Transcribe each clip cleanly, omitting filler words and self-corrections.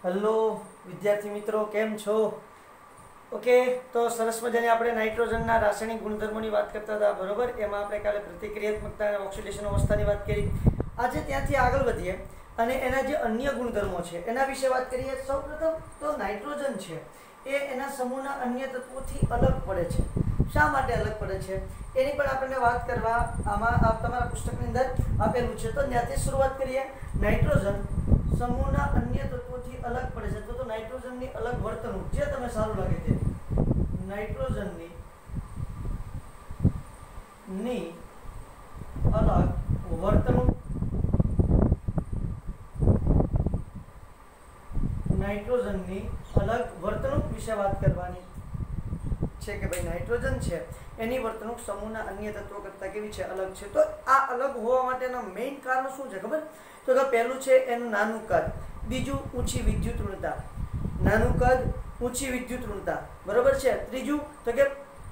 Hello विद्यार्थी मित्रों केम छो। ओके तो सरस मजानी આપણે નાઇટ્રોજનના રાસાયણિક ગુણધર્મોની વાત કરતા હતા બરોબર। એમાં આપણે કાલે પ્રતિક્રિયાત્મકતા અને ઓક્સિડેશન અવસ્થાની વાત કરી। આજે ત્યાંથી આગળ વધીએ અને એના જે અન્ય ગુણધર્મો છે એના વિશે વાત કરીએ। સૌપ્રથમ તો નાઇટ્રોજન છે એ એના સમૂહના અન્ય તત્વોથી અલગ પડે છે। શા માટે અલગ પડે છે એની પણ આપણે વાત કરવા આમાં તમારા પુસ્તકની અંદર આપેલું છે। તો ત્યાંથી શરૂઆત કરીએ। નાઇટ્રોજન समूहना अन्य तत्वोथी अलग पड़े छे। तो नाइट्रोजन नी अलग वर्तणूक जे तमे सारू लागे ते नाइट्रोजन नी अलग वर्तणूक नाइट्रोजन नी अलग वर्तणूक विषे बात करवानी छे के भाई नाइट्रोजन छे एनी वर्तणूक समूहना अन्य तत्वों करता केवी छे अलग छे। तो आ अलग होवा माटेना मेन कारण शुं छे खबर? तो कि पहलू है एनु नानु कद, बीजू ऊंची विद्युत ऋणता, नानु कद ऊंची विद्युत ऋणता बराबर है। त्रीजू तो कि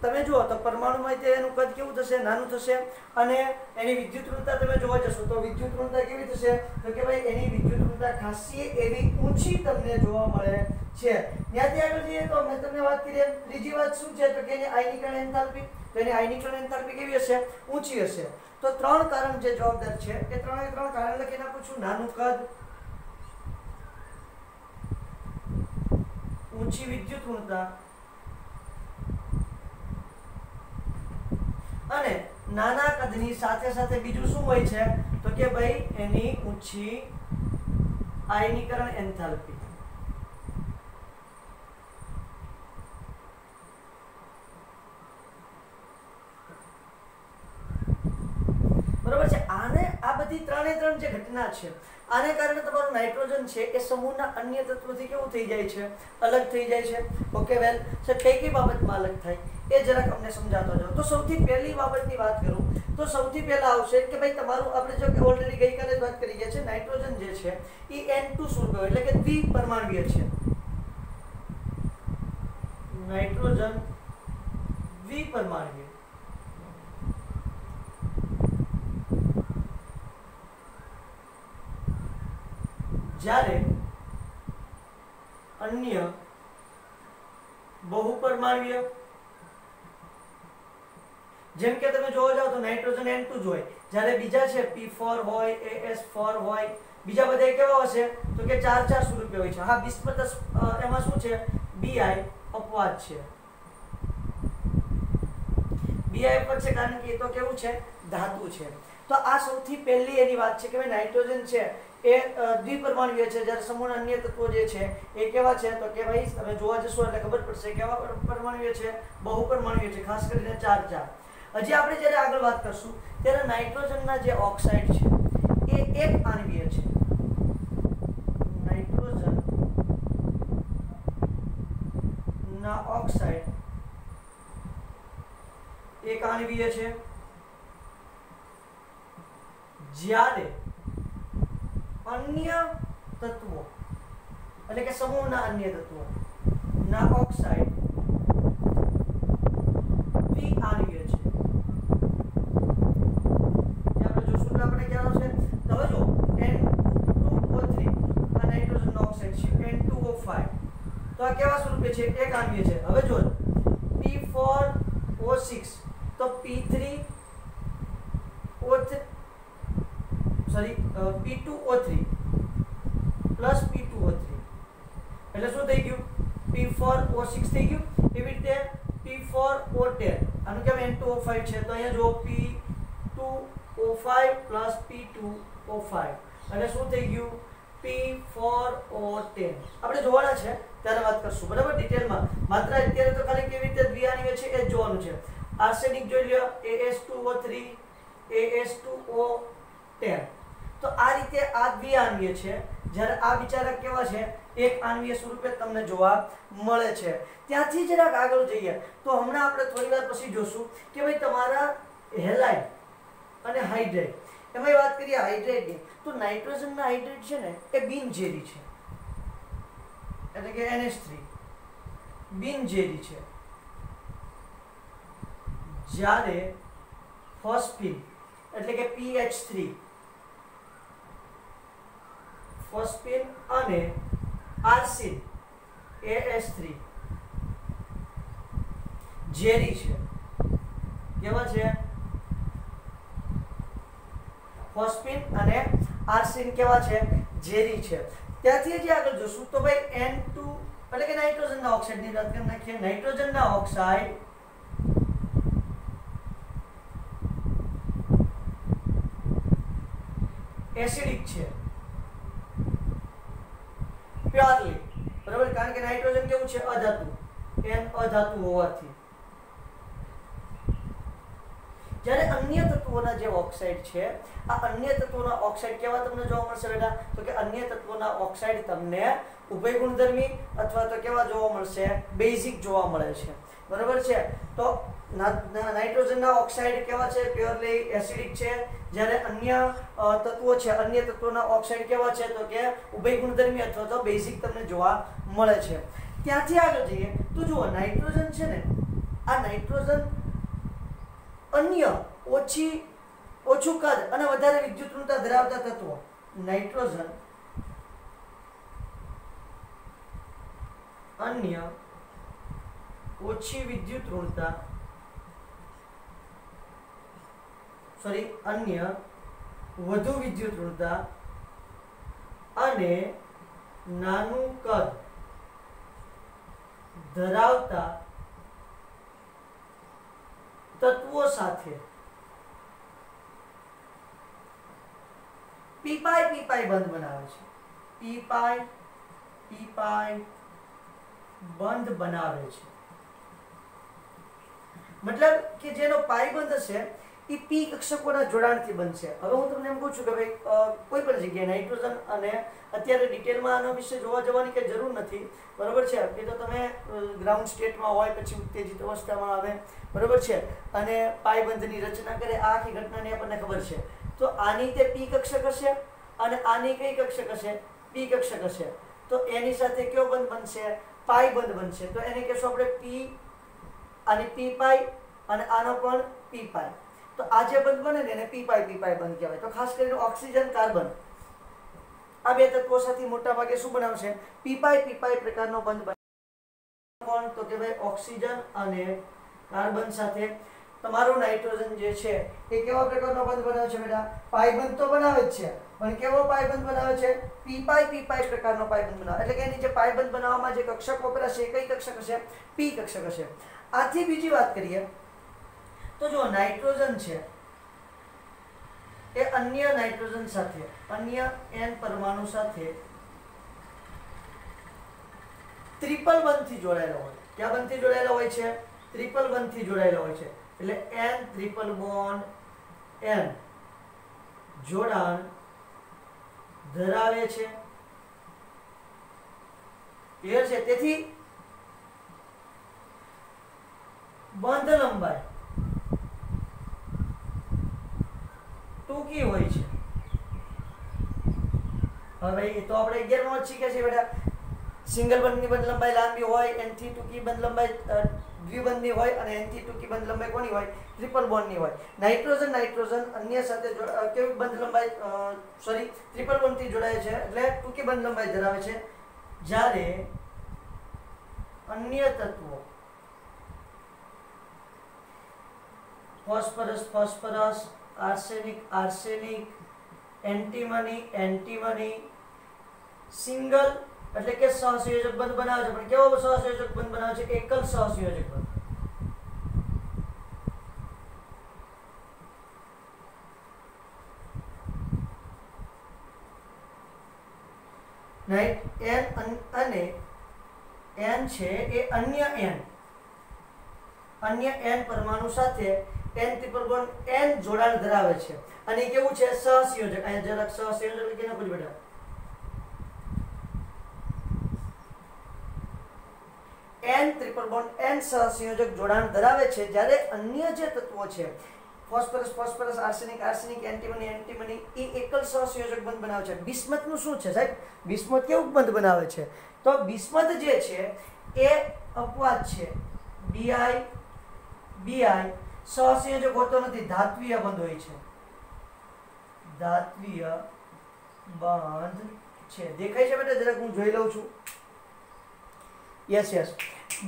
तमे जो तो परमाणु में एनु कद केवुं थशे नानु थशे अने एनी विद्युत ऋणता तमे जोवा जशो तो विद्युत ऋणता केवी थशे तो कि भाई एनी विद्युत ऋणता खासी एवी ऊंची तमने जोवा मळे छे। ત્યાંથી આગળ જઈએ તો મેં તમને વાત કરી એમ ત્રીજી વાત શું છે તો કે એની આયનીકરણ એન્થાલ્પી તો એની આયનીકરણ એન્થાલ્પી કેવી હશે ઊંચી હશે। तो त्रण कारण जे जवाबदार छे ए त्रणेय त्रण कारण लखीने आपुं छुं नानु कद ऊंची विद्युत ऋणता अने नाना कदनी साथे साथे बीजुं शुं होय छे तो के भाई एनी ऊंची आयनीकरण एन्थाल्पी। बराबर है। आने आ बधी त्रणेय त्रण जे घटना छे आने कारणे तमारो नाइट्रोजन छे ए समूहना अन्य तत्वोथी केवुं थई जाय छे अलग थई जाय छे। ओके वेल सर कई बाबतमां अलग थाय ए जरा अમને समजातो जाओ। तो સૌથી પહેલી બાબતની વાત કરું તો સૌથી પહેલા આવશે કે ભાઈ તમારું આપણે જો કે ઓલરેડી ગઈકાલે જ વાત કરી ગયા છે નાઇટ્રોજન જે છે એ N2 સ્વરૂપે એટલે કે દ્વિપરમાણુય છે। નાઇટ્રોજન દ્વિપરમાણુય જ્યારે अन्य बहुपरमाणुय जेम के तमे जोवा जाओ तो नाइट्रोजन N2 ज होय જ્યારે બીજા છે P4 होय AS4 होय બીજા બધા કેવા હશે તો કે 4 સ્વરૂપે હોય છે। હા બિસ્મત એમાં શું છે Bi અપવાદ છે Bi અપવાદ છે કારણ કે એ તો કેવું છે ધાતુ છે। तो आ સૌથી પહેલી એની વાત છે કે ભાઈ નાઇટ્રોજન છે એ દ્વિપરમાણુય છે જ્યારે સમૂહના અન્ય તત્વો જે છે એ કેવા છે તો કે ભાઈ તમે જોવા જશો એટલે ખબર પડશે કેવા પરમાણુય છે બહુપરમાણુય છે ખાસ કરીને 4 હજી આપણે જ્યારે આગળ વાત કરશું ત્યારે નાઇટ્રોજનના જે ઓક્સાઇડ છે એ એક આણ્વીય છે। નાઇટ્રોજન ના ઓક્સાઇડ એક આણ્વીય છે જ્યારે अन्य तत्वों એટલે કે સમૂહના अन्य तत्वों ના ઓક્સાઇડ દ્વિઆણ્વીય છે। જે આપણે જો સૂત્ર આપણે ખ્યાલ આવશે તો જો N2O3 આ નાઇટ્રોજનનો ઓક્સાઇડ છે N2O5 તો આ કેવા સ્વરૂપે છે એક આણ્વીય છે। હવે જો P4O6 તો P3O3 P2O3 प्लस P2O3 એટલે શું થઈ ગયું P4O6 થઈ ગયું। એવી રીતે P4O10 આનું કેમ N2O5 છે તો અહીંયા જો P2O5 પ્લસ P2O5 એટલે શું થઈ ગયું P4O10 આપણે જોવાના છે ત્યારે વાત કરશું બરાબર ડિટેલમાં। માત્ર અત્યારે તો ખાલી કેવી રીતે દ્વિઆણ્વીય છે એ જ જોવાનું છે। આર્સેનિક જોઈ લ્યો AS2O3 AS2O10 तो आ रीते आ द्विआण्वीय छे જ્યારે આ વિચારક કેવા છે એક આણ્વીય સ્વરૂપે તમને જોવા મળે છે। ત્યાંથી જરાક આગળ જઈએ તો હમણાં આપણે થોડીવાર પછી જોશું કે ભાઈ તમારા હેલાઇડ અને હાઇડ્રેટ એમાં વાત કરીએ હાઇડ્રેટની તો નાઇટ્રોજનના હાઇડ્રેટ છે ને એ બિનઝેરી છે એટલે કે NH3 બિનઝેરી છે જ્યારે ફોસ્ફીન એટલે કે PH3 ફોસ્ફીન અને આર્સિન AS3 ઝેરી છે. કેવા છે? ફોસ્ફીન અને આર્સિન કેવા છે? ઝેરી છે. ત્યાંથી જે આગળ જોશું તો ભાઈ N2 એટલે કે નાઇટ્રોજનના ઓક્સાઇડની વાત કરી નાખીએ. નાઇટ્રોજનના ઓક્સાઇડ એસિડિક છે પ્યોરલી, બરાબર, કારણ કે નાઇટ્રોજન કેવું છે? અધાતુ. N અધાતુ હોવાથી. જ્યારે અન્ય તત્વોના જે ઓક્સાઇડ છે, આ અન્ય તત્વોના ઓક્સાઇડ કેવા તમને જોવા મળશે બેટા? તો કે અન્ય તત્વોના ઓક્સાઇડ તમને ઉભય ગુણધર્મી અથવા તો કેવા જોવા મળશે? બેઝિક જોવા મળે છે, બરાબર છે. તો નાઇટ્રોજનના ઓક્સાઇડ કેવા છે? પ્યોરલી એસિડિક છે. જ્યારે અન્ય તત્વો છે, અન્ય તત્વોના ઓક્સાઇડ કેવા છે? તો કે ઉભય ગુણધર્મી અથવા તો બેઝિક તમને જોવા મળે છે. ત્યાંથી આગળ જઈએ તો જુઓ, નાઇટ્રોજન છે ને, આ નાઇટ્રોજન અન્ય ઓછું કદ અને વધારે વિદ્યુતઋણતા ધરાવતા તત્વો. નાઇટ્રોજન અન્ય ઓછી વિદ્યુતઋણતા અન્ય વધુ વિદ્યુતઋણતા અને નાનું કદ ધરાવતા તત્વો સાથે પી પાઈ બંધ બનાવે છે. પી પાઈ બંધ બનાવે છે. મતલબ કે જેનો પાઈ બંધ હશે એ પી કક્ષકોના જોડાણથી બનશે. હવે હું તમને એમ કહું છું કે ભાઈ કોઈ પણ જગ્યાએ નાઇટ્રોજન, અને અત્યારે ડિટેલમાં આના વિશે જોવા જવાની કઈ જરૂર નથી, બરોબર છે. એ તો તમે ગ્રાઉન્ડ સ્ટેટમાં હોય પછી ઉત્તેજિત અવસ્થામાં આવે, બરોબર છે, અને પાયબંધની રચના કરે, આ આખી ઘટનાની આપણને ખબર છે. તો આની તે પી કક્ષક હશે અને આની કઈ કક્ષક હશે? પી કક્ષક હશે. તો એની સાથે કયો બંધ બનશે? પાઈ બંધ બનશે. તો એને કહેશું આપણે પી, આની પી પાઈ અને આનો પણ પી પાઈ. તો આ જે બંધ બને ને એને પી પાઈ બંધ કહેવાય. તો ખાસ કરીને ઓક્સિજન, કાર્બન આ બે તત્વો સાથે મોટા ભાગે શું બનાવશે? પી પાઈ પ્રકારનો બંધ બને. કોણ? તો કે ભાઈ ઓક્સિજન અને કાર્બન સાથે તમારું નાઇટ્રોજન જે છે એ કેવા પ્રકારનો બંધ બનાવે છે બેટા? પાઈ બંધ તો બનાવે જ છે, પણ કેવો પાઈ બંધ બનાવે છે? પી પાઈ પ્રકારનો પાઈ બંધ બનાવે. એટલે કે એની જે પાઈ બંધ બનાવવામાં જે કક્ષક વપરાશે એ કઈ કક્ષક હશે? પી કક્ષક હશે. આથી બીજી વાત કરીએ તો જો નાઇટ્રોજન છે એ અન્ય નાઇટ્રોજન સાથે, અન્ય N પરમાણુ સાથે ટ્રિપલ બંધથી જોડાયેલો હોય. ક્યાં બંધથી જોડાયેલો હોય છે? ટ્રિપલ બંધથી જોડાયેલો હોય છે. એટલે N ટ્રિપલ બોન્ડ N જોડાણ ધરાવે છે. ક્લિયર છે? તેથી બંધ લંબાઈ ટૂંકી હોય છે. હવે એ તો આપણે 11 માં શીખ્યા છીએ બેટા. સિંગલ બંધની બંધ લંબાઈ લાંબી હોય, N થી ટૂંકી બંધ લંબાઈ દ્વિબંધની હોય, અને N થી ટૂંકી બંધ લંબાઈ કોની હોય? ટ્રિપલ બોન્ડની હોય. નાઇટ્રોજન અન્ય સાથે કેવી બંધ લંબાઈ ટ્રિપલ બોન્ડથી જોડાય છે, એટલે ટૂંકી બંધ લંબાઈ ધરાવે છે. જ્યારે અન્ય તત્વો ફોસ્ફરસ, આર્સેનિક, એન્ટીમની સિંગલ એટલે કે સહસંયોજક બંધ બનાવે છે. પણ કેવો સહસંયોજક બંધ બનાવે છે? એકલ સહસંયોજક બંધ. અને N છે એ અન્ય N પરમાણુ સાથે N ટ્રિપલ બોન્ડ N જોડાણ ધરાવે છે. અને કેવું છે? સહસંયોજક. અહીંયા જરાક સહસંયોજક લખી નાખો બેટા. N ટ્રિપલ બોન્ડ N સહસંયોજક જોડાણ ધરાવે છે. જ્યારે અન્ય જે તત્વો છે ફોસ્ફરસ, આર્સેનિક, એન્ટીમની એ એકલ સહસંયોજક બંધ બનાવે છે. બિસ્મથનું શું છે સાહેબ? બિસ્મથ કેવું બંધ બનાવે છે? તો બિસ્મથ જે છે એ અપવાદ છે. Bi સહસંયોજક હોતો નથી, ધાત્વિય બંધ હોય છે. ધાત્વિય બંધ છે. દેખાય છે બેટા? જરાક હું જોઈ લઉં છું. Yes yes.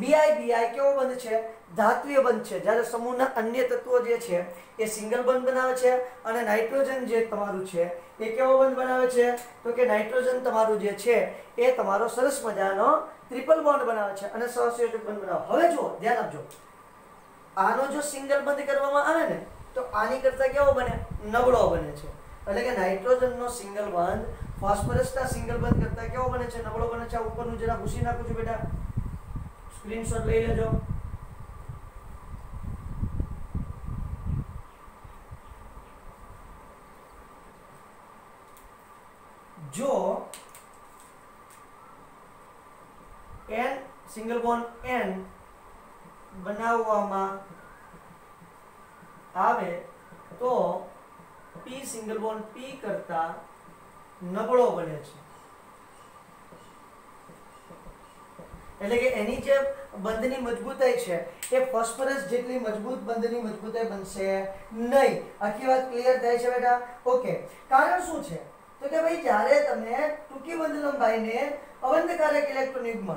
બીઆઈ કેવો બંધ છે? ધાત્વીય બંધ છે. જ્યારે સમૂહના અન્ય તત્વો જે છે એ સિંગલ બંધ બનાવે છે અને નાઇટ્રોજન જે તમારું છે એ કેવો બંધ બનાવે છે? તો કે નાઇટ્રોજન તમારું જે છે એ તમારો સરસ મજાનો ટ્રિપલ બોન્ડ બનાવે છે અને સહસંયોજક બંધ બનાવે. હવે જુઓ, ધ્યાન આપજો. આનો જો સિંગલ બંધ કરવામાં આવે ને તો આની કરતા કેવો બને? નબળો બને છે. એટલે કે નાઇટ્રોજનનો સિંગલ બંધ ફોસ્ફરસના સિંગલ બંધ કરતા કેવો બને છે? નબળો બને છે. ઉપરનું જરા ભૂસી નાખું છું બેટા, સ્ક્રીનશોટ લઈ લેજો. જો n સિંગલ બોન્ડ n બનાવવામાં આવે તો p સિંગલ બોન્ડ p કરતા નબળો બને છે. એટલે કે એની જે બંધની મજબૂતાઈ છે એ ફોસ્ફરસ જેટલી મજબૂત બંધની મજબૂતાઈ બનશે નહીં. આખી વાત ક્લિયર થાય છે બેટા? ઓકે. કારણ શું છે? તો કે ભાઈ જ્યારે તમે ટૂંકી બંધ લંબાઈને અબંધકારક ઇલેક્ટ્રોન યુગ્મ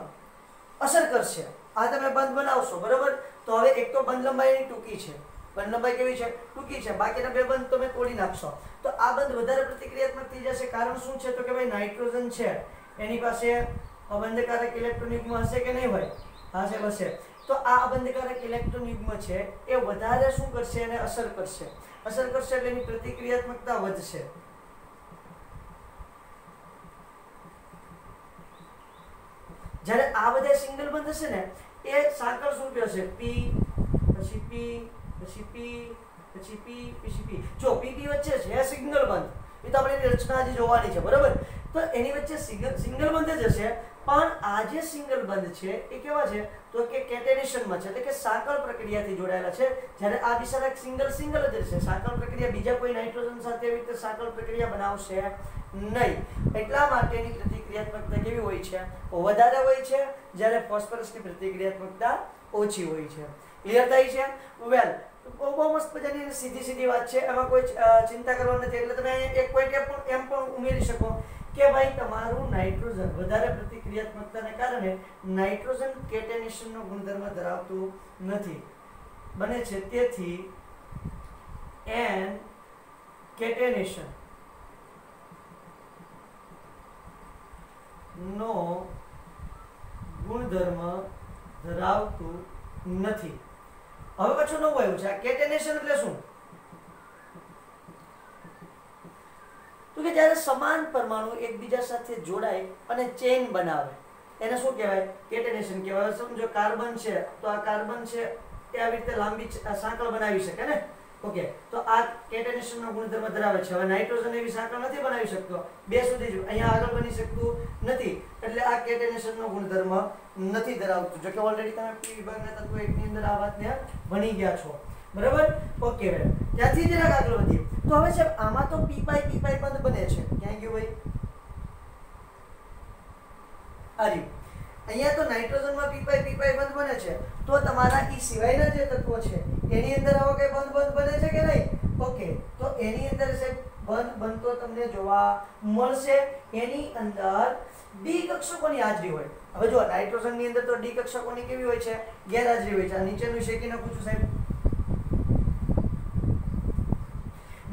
અસર કરશે, આ તમે બંધ બનાવશો, બરોબર? તો હવે એક તો બંધ લંબાઈ ટૂંકી છે, બંધ લંબાઈ કેવી છે? ટૂંકી છે. બાકીના બે બંધ તમે તોડી નાખશો તો આ બંધ વધારે પ્રતિક્રિયાત્મક થઈ જશે. કારણ શું છે? તો કે ભાઈ નાઇટ્રોજન છે એની પાસે અબંધકારક ઇલેક્ટ્રોન યુગ્મ હશે કે નહીં હોય? હશે. તો આ અબંધકારક ઇલેક્ટ્રોન યુગ્મ છે એ વધારે શું કરશે? એને અસર કરશે. અસર કરશે એટલે એની પ્રતિક્રિયાત્મકતા વધશે. જ્યારે આ બધા સિંગલ બંધ હશે ને એ સાંકળ શું હશે? p પછી p પછી p પછી p પછી p. જો p p વચ્ચે છે સિંગલ બંધ, એ તો આપણે રચના હજી જોવાની છે, બરાબર? તો એની વચ્ચે સિંગલ બંધ જ હશે. પણ આ જે સિંગલ બંધ છે એ કેવા છે? તો કે કેટેનેશનમાં છે, એટલે કે સાંકળ પ્રક્રિયાથી જોડાયેલા છે. જ્યારે આ બિચારા સિંગલ જ રહેશે. સાંકળ પ્રક્રિયા બીજા કોઈ નાઇટ્રોજન સાથે એવી રીતે સાંકળ પ્રક્રિયા બનાવશે નહીં. એટલા માટેની પ્રતિક્રિયાત્મકતા કેવી હોય છે? વધારે હોય છે. જ્યારે ફોસ્ફરસની પ્રતિક્રિયાત્મકતા ઓછી હોય છે. ક્લિયર થાય છે? વેલ, બહુ મસ્ત મજાની સીધી વાત છે, એમાં કોઈ ચિંતા કરવાની નથી. એટલે તમે એક પોઈન્ટ એમ પણ ઉમેરી શકો કે ભાઈ તમારું નાઇટ્રોજન વધારે પ્રતિક્રિયાત્મકતાને કારણે નાઇટ્રોજન કેટેનેશનનો ગુણધર્મ ધરાવતું નથી, બને છે. તેથી n કેટેનેશન નો ગુણધર્મ ધરાવતું નથી. હવે પાછું નવું આવ્યું છે. આ કેટેનેશન એટલે શું? તો કે જ્યારે સમાન પરમાણુ એકબીજા સાથે જોડાય અને ચેઇન બનાવે એને શું કહેવાય? કેટેનેશન કહેવાય. સમજો કાર્બન છે તો આ કાર્બન છે એ આવી રીતે લાંબી સાંકળ બનાવી શકે ને? ઓકે. તો આ કેટેનેશનનો ગુણધર્મ ધરાવે છે. હવે નાઇટ્રોજન એવી સાંકળ નથી બનાવી શકતો, બે સુધી જ અહીંયા આગળ બની શકતું નથી, એટલે આ કેટેનેશનનો ગુણધર્મ નથી ધરાવતું. જો કે ઓલરેડી તમે p વિભાગના તત્વો 1 ની અંદર આ વાતને ભણી ગયા છો, બરાબર? ઓકે. ત્યાંથી જરાક આગળ વધીએ તો હવે સાહેબ આમાં તો p બંધ બને છે. ક્યાં ગયું ભાઈ? આજી અહીંયા તો નાઇટ્રોજનમાં p બંધ બને છે. તો તમારા ઈ સિવાયના જે તત્વો છે એની અંદર આવો કઈ બંધ બને છે કે નહીં? ઓકે. તો એની અંદર સાહેબ બંધ બનતો તમને જોવા મળશે. એની અંદર ડી કક્ષકોની હાજરી હોય. હવે જો નાઇટ્રોજનની અંદર તો ડી કક્ષકોની કેવી હોય છે? ગેરહાજરી હોય છે. આ નીચેનું શેકી નાખું છું સાહેબ.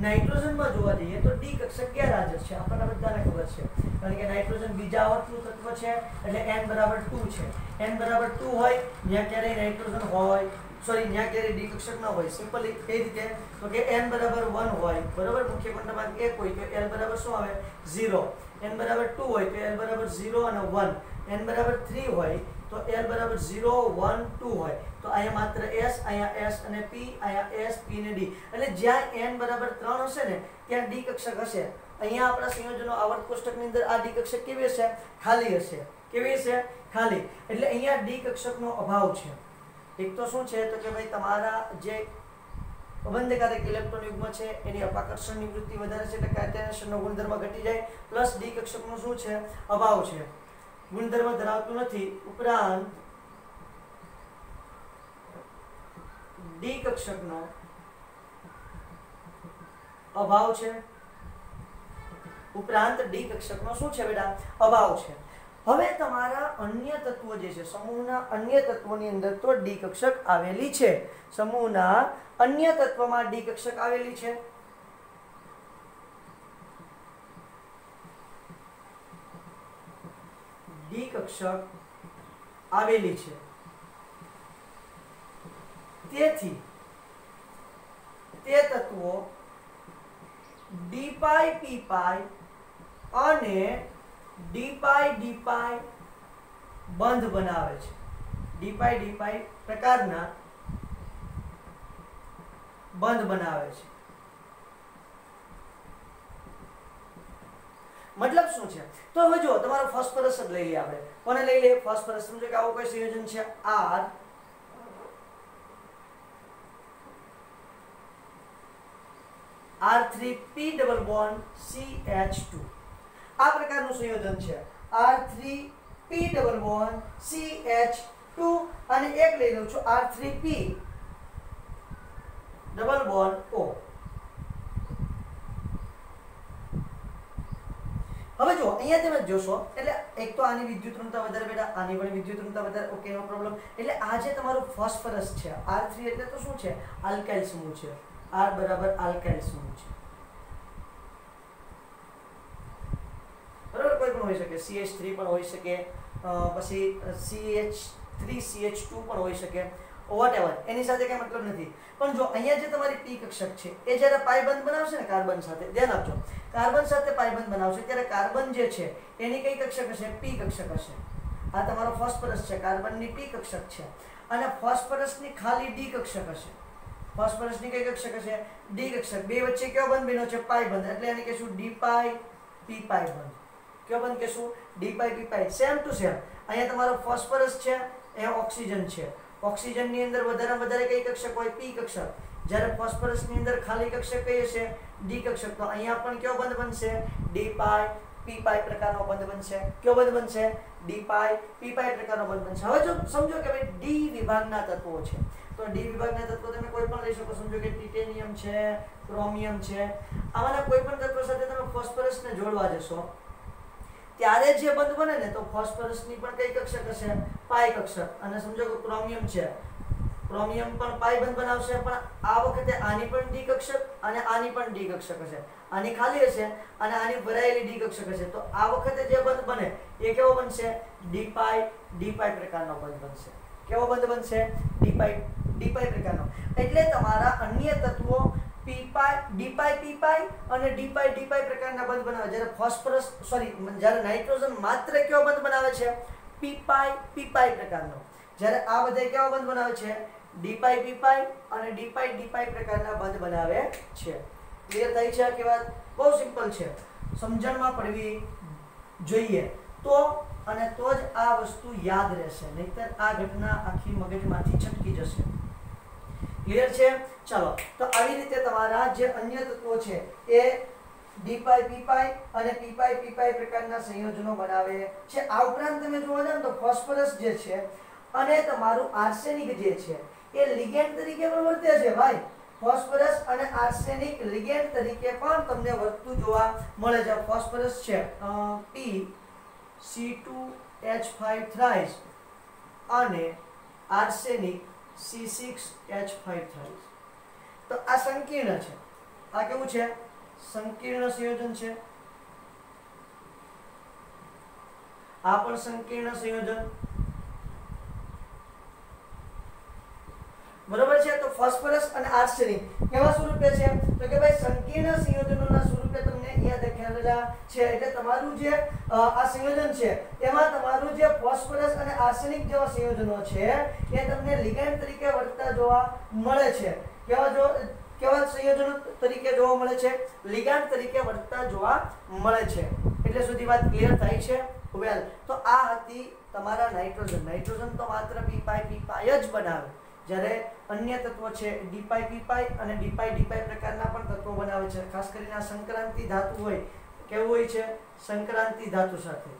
નાઇટ્રોજનમાં જોવા જઈએ તો ડી કક્ષક ગેરહાજર છે, આપણને બધાને ખબર છે, કારણ કે નાઇટ્રોજન બીજા આવર્તનું તત્વ છે એટલે n બરાબર 2 છે. n બરાબર 2 હોય ત્યાં ક્યારેય નાઇટ્રોજન હોય, સોરી ત્યાં ક્યારેય ડી કક્ષક ન હોય. સિમ્પલી કઈ રીતે? તો કે n બરાબર 1 હોય, બરાબર? મુખ્ય ક્વોન્ટમ 1 હોય તો l બરાબર શું આવે? 0. n બરાબર 2 હોય તો l બરાબર 0 અને 1. n બરાબર 3 હોય તો l બરાબર 0 1 2 હોય. તો અહીંયા માત્ર s, અહીંયા s અને p, અહીંયા s p ને d. એટલે જ્યાં n બરાબર 3 હશે ને ત્યાં ડી કક્ષક હશે. અહીંયા આપણા સંયોજનો આવર્ત કોષ્ટકની અંદર આ ડી કક્ષક કેવી હશે? ખાલી હશે. કેવી હશે? ખાલી. એટલે અહીંયા ડી કક્ષકનો અભાવ છે. એક તો શું છે? તો કે ભાઈ તમારા જે અબંધકારક ઇલેક્ટ્રોન યુગ્મ છે એની અપાકર્ષણની વૃત્તિ વધારે છે, એટલે કેટેનેશનનો ગુણધર્મ ઘટી જાય. પ્લસ ડી કક્ષકનો શું છે? અભાવ છે, ગુણધર્મ ધરાવતું નથી. ઉપરાંત ડી કક્ષકનો અભાવ છે. ઉપરાંત ડી કક્ષકનો શું છે બેટા અભાવ છે। હવે તમારા અન્ય તત્વો જે છે સમૂહના અન્ય તત્વોની અંદર તો ડી કક્ષક આવેલી છે। સમૂહના અન્ય તત્વમાં ડી કક્ષક આવેલી છે। ડી કક્ષક આવેલી છે। તેથી તે તત્વો ડી પાઈ પી પાઈ અને ડી પાઈ બંધ બનાવે છે। ડી પાઈ પ્રકારના બંધ બનાવે છે। मतलब શું છે તો હવે જો તમારો ફોસ્ફરસ જ લઈ લઈએ આપણે કોને લઈ લઈએ ફોસ્ફરસ સમજો કે આવું કોઈ સંયોજન છે R3P ડબલ બોન્ડ CH2 આ પ્રકારનું સંયોજન છે R3P ડબલ બોન્ડ CH2 અને એક લઈ લઉં છું R3P ડબલ બોન્ડ O। હવે જો અહીંયા તમે જોશો એટલે એક તો આની વિદ્યુત ઋણતા વધારે બેટા આની પણ વિદ્યુત ઋણતા વધારે ઓકે નો પ્રોબ્લેમ। એટલે આ જે તમારું ફોસ્ફરસ છે R3 એટલે તો શું છે આલ્કાઇલ સમૂહ છે R બરાબર આલ્કાઇલ સમૂહ છે બરાબર। કોઈ પણ હોઈ શકે CH3 પણ હોઈ શકે પછી CH3CH2 પણ હોઈ શકે વોટએવર એની સાથે કઈ મતલબ નથી। પણ જો અહીંયા જે તમારી પી કક્ષક છે એ જ્યારે પાઈ બંધ બનાવશે ને કાર્બન સાથે ધ્યાન આપજો કાર્બન સાથે પાઈ બંધ બનાવશે ત્યારે કાર્બન જે છે એની કઈ કક્ષક હશે પી કક્ષક હશે। આ તમારો ફોસ્ફરસ છે કાર્બનની પી કક્ષક છે અને ફોસ્ફરસની ખાલી ડી કક્ષક હશે। ફોસ્ફરસની કઈ કક્ષક હશે ડી કક્ષક બે વચ્ચે કયો બંધ બન્યો છે પાઈ બંધ એટલે એને કહેશું ડી પાઈ પી પાઈ બંધ। કયો બંધ કહેશું d pi p pi. Same to same અહીંયા તમારો ફોસ્ફરસ છે એ ઓક્સિજન છે ઓક્સિજનની અંદર વધારે કઈ કક્ષક હોય પી કક્ષક જ્યારે ફોસ્ફરસની અંદર ખાલી કક્ષક કઈ હશે ડી કક્ષક તો અહીંયા પણ કયો બંધ બનશે ડી પાઈ પી પાઈ પ્રકારનો બંધ બનશે। કયો બંધ બનશે ડી પાઈ પી પાઈ પ્રકારનો બંધ બનશે। હવે જો સમજો કે ભાઈ ડી વિભાગના તત્વો છે તો ડી વિભાગના તત્વો તમે કોઈ પણ લઈ શકો સમજો કે ટિટેનિયમ છે ક્રોમિયમ છે આમાંના કોઈ પણ તત્વ સાથે તમે ફોસ્ફરસને જોડવા જશો ત્યારે જે બંધ બને ને તો ફોસ્ફરસની પણ કઈ કક્ષક હશે પાઈ કક્ષક અને સમજો કે ક્રોમિયમ છે ક્રોમિયમ પણ પાઈ બંધ બનાવશે પણ આ વખતે આની પણ ડી કક્ષક અને આની પણ ડી કક્ષક હશે આની ખાલી હશે અને આની ભરાયેલી ડી કક્ષક હશે તો આ વખતે જે બંધ બને એ કેવો બનશે ડી પાઈ પ્રકારનો બંધ બનશે। કેવો બંધ બનશે ડી પાઈ પ્રકારનો। એટલે તમારા અન્ય તત્વો ડી પાઈ પી પાઈ અને ડી પાઈ પ્રકારના બંધ બનાવે જ્યારે ફોસ્ફરસ જ્યારે નાઇટ્રોજન માત્ર કેવો બંધ બનાવે છે પી પાઈ પ્રકારનો જ્યારે આ બધા કેવા બંધ બનાવે છે ડી પાઈ અને ડી પાઈ પ્રકારના બંધ બનાવે છે। ક્લિયર થાય છે આ વાત બહુ સિમ્પલ છે સમજણમાં પડવી જોઈએ તો અને તો જ આ વસ્તુ યાદ રહેશે નહીતર આ ઘટના આખી મગજમાંથી છટકી જશે। ક્લિયર છે ચાલો તો આવી રીતે તમારા જે અન્ય તત્વો છે એ ડી પાઈ પી પાઈ અને પી પાઈ પ્રકારના સંયોજનો બનાવે છે। આ ઉપરાંત તમે જોવા જાવ તો ફોસ્ફરસ જે છે અને તમારું આર્સેનિક જે છે એ લિગેન્ડ તરીકે પણ વર્તે છે ભાઈ। ફોસ્ફરસ અને આર્સેનિક લિગેન્ડ તરીકે પણ તમને વર્તતું જોવા મળે છે। ફોસ્ફરસ છે P(C2H5) થ્રાઇસ અને આર્સેનિક C6H5 થ્રાઇસ। તો આ સંકીર્ણ છે આ કેવું છે સંકીર્ણ સંયોજન છે આ પણ સંકીર્ણ સંયોજન બરોબર છે। તો ફોસ્ફરસ અને આર્સેનિક કેવા સ્વરૂપે છે તો કે ભાઈ સંકીર્ણ સંયોજનોના સ્વરૂપે તમને અહીંયા દેખાડેલા છે। એટલે તમારું જે આ સંયોજન છે એમાં તમારું જે ફોસ્ફરસ અને આર્સેનિક જેવા સંયોજનો છે એ તમને લિગેન્ડ તરીકે વર્તતા જોવા મળે છે। કેવા સંયોજનો તરીકે જોવા મળે છે લિગેન્ડ તરીકે વર્તતા જોવા મળે છે। એટલે સુધી વાત ક્લિયર થાય છે વેલ તો આ હતી તમારા નાઇટ્રોજન તો માત્ર પી પાઈ જ બનાવે જ્યારે અન્ય તત્વો છે ડી પાઈ અને ડી પાઈ પ્રકારના પણ તત્વો બનાવે છે। ખાસ કરીને આ સંક્રાંતિ ધાતુ હોય કેવું હોય છે સંક્રાંતિ ધાતુ સાથે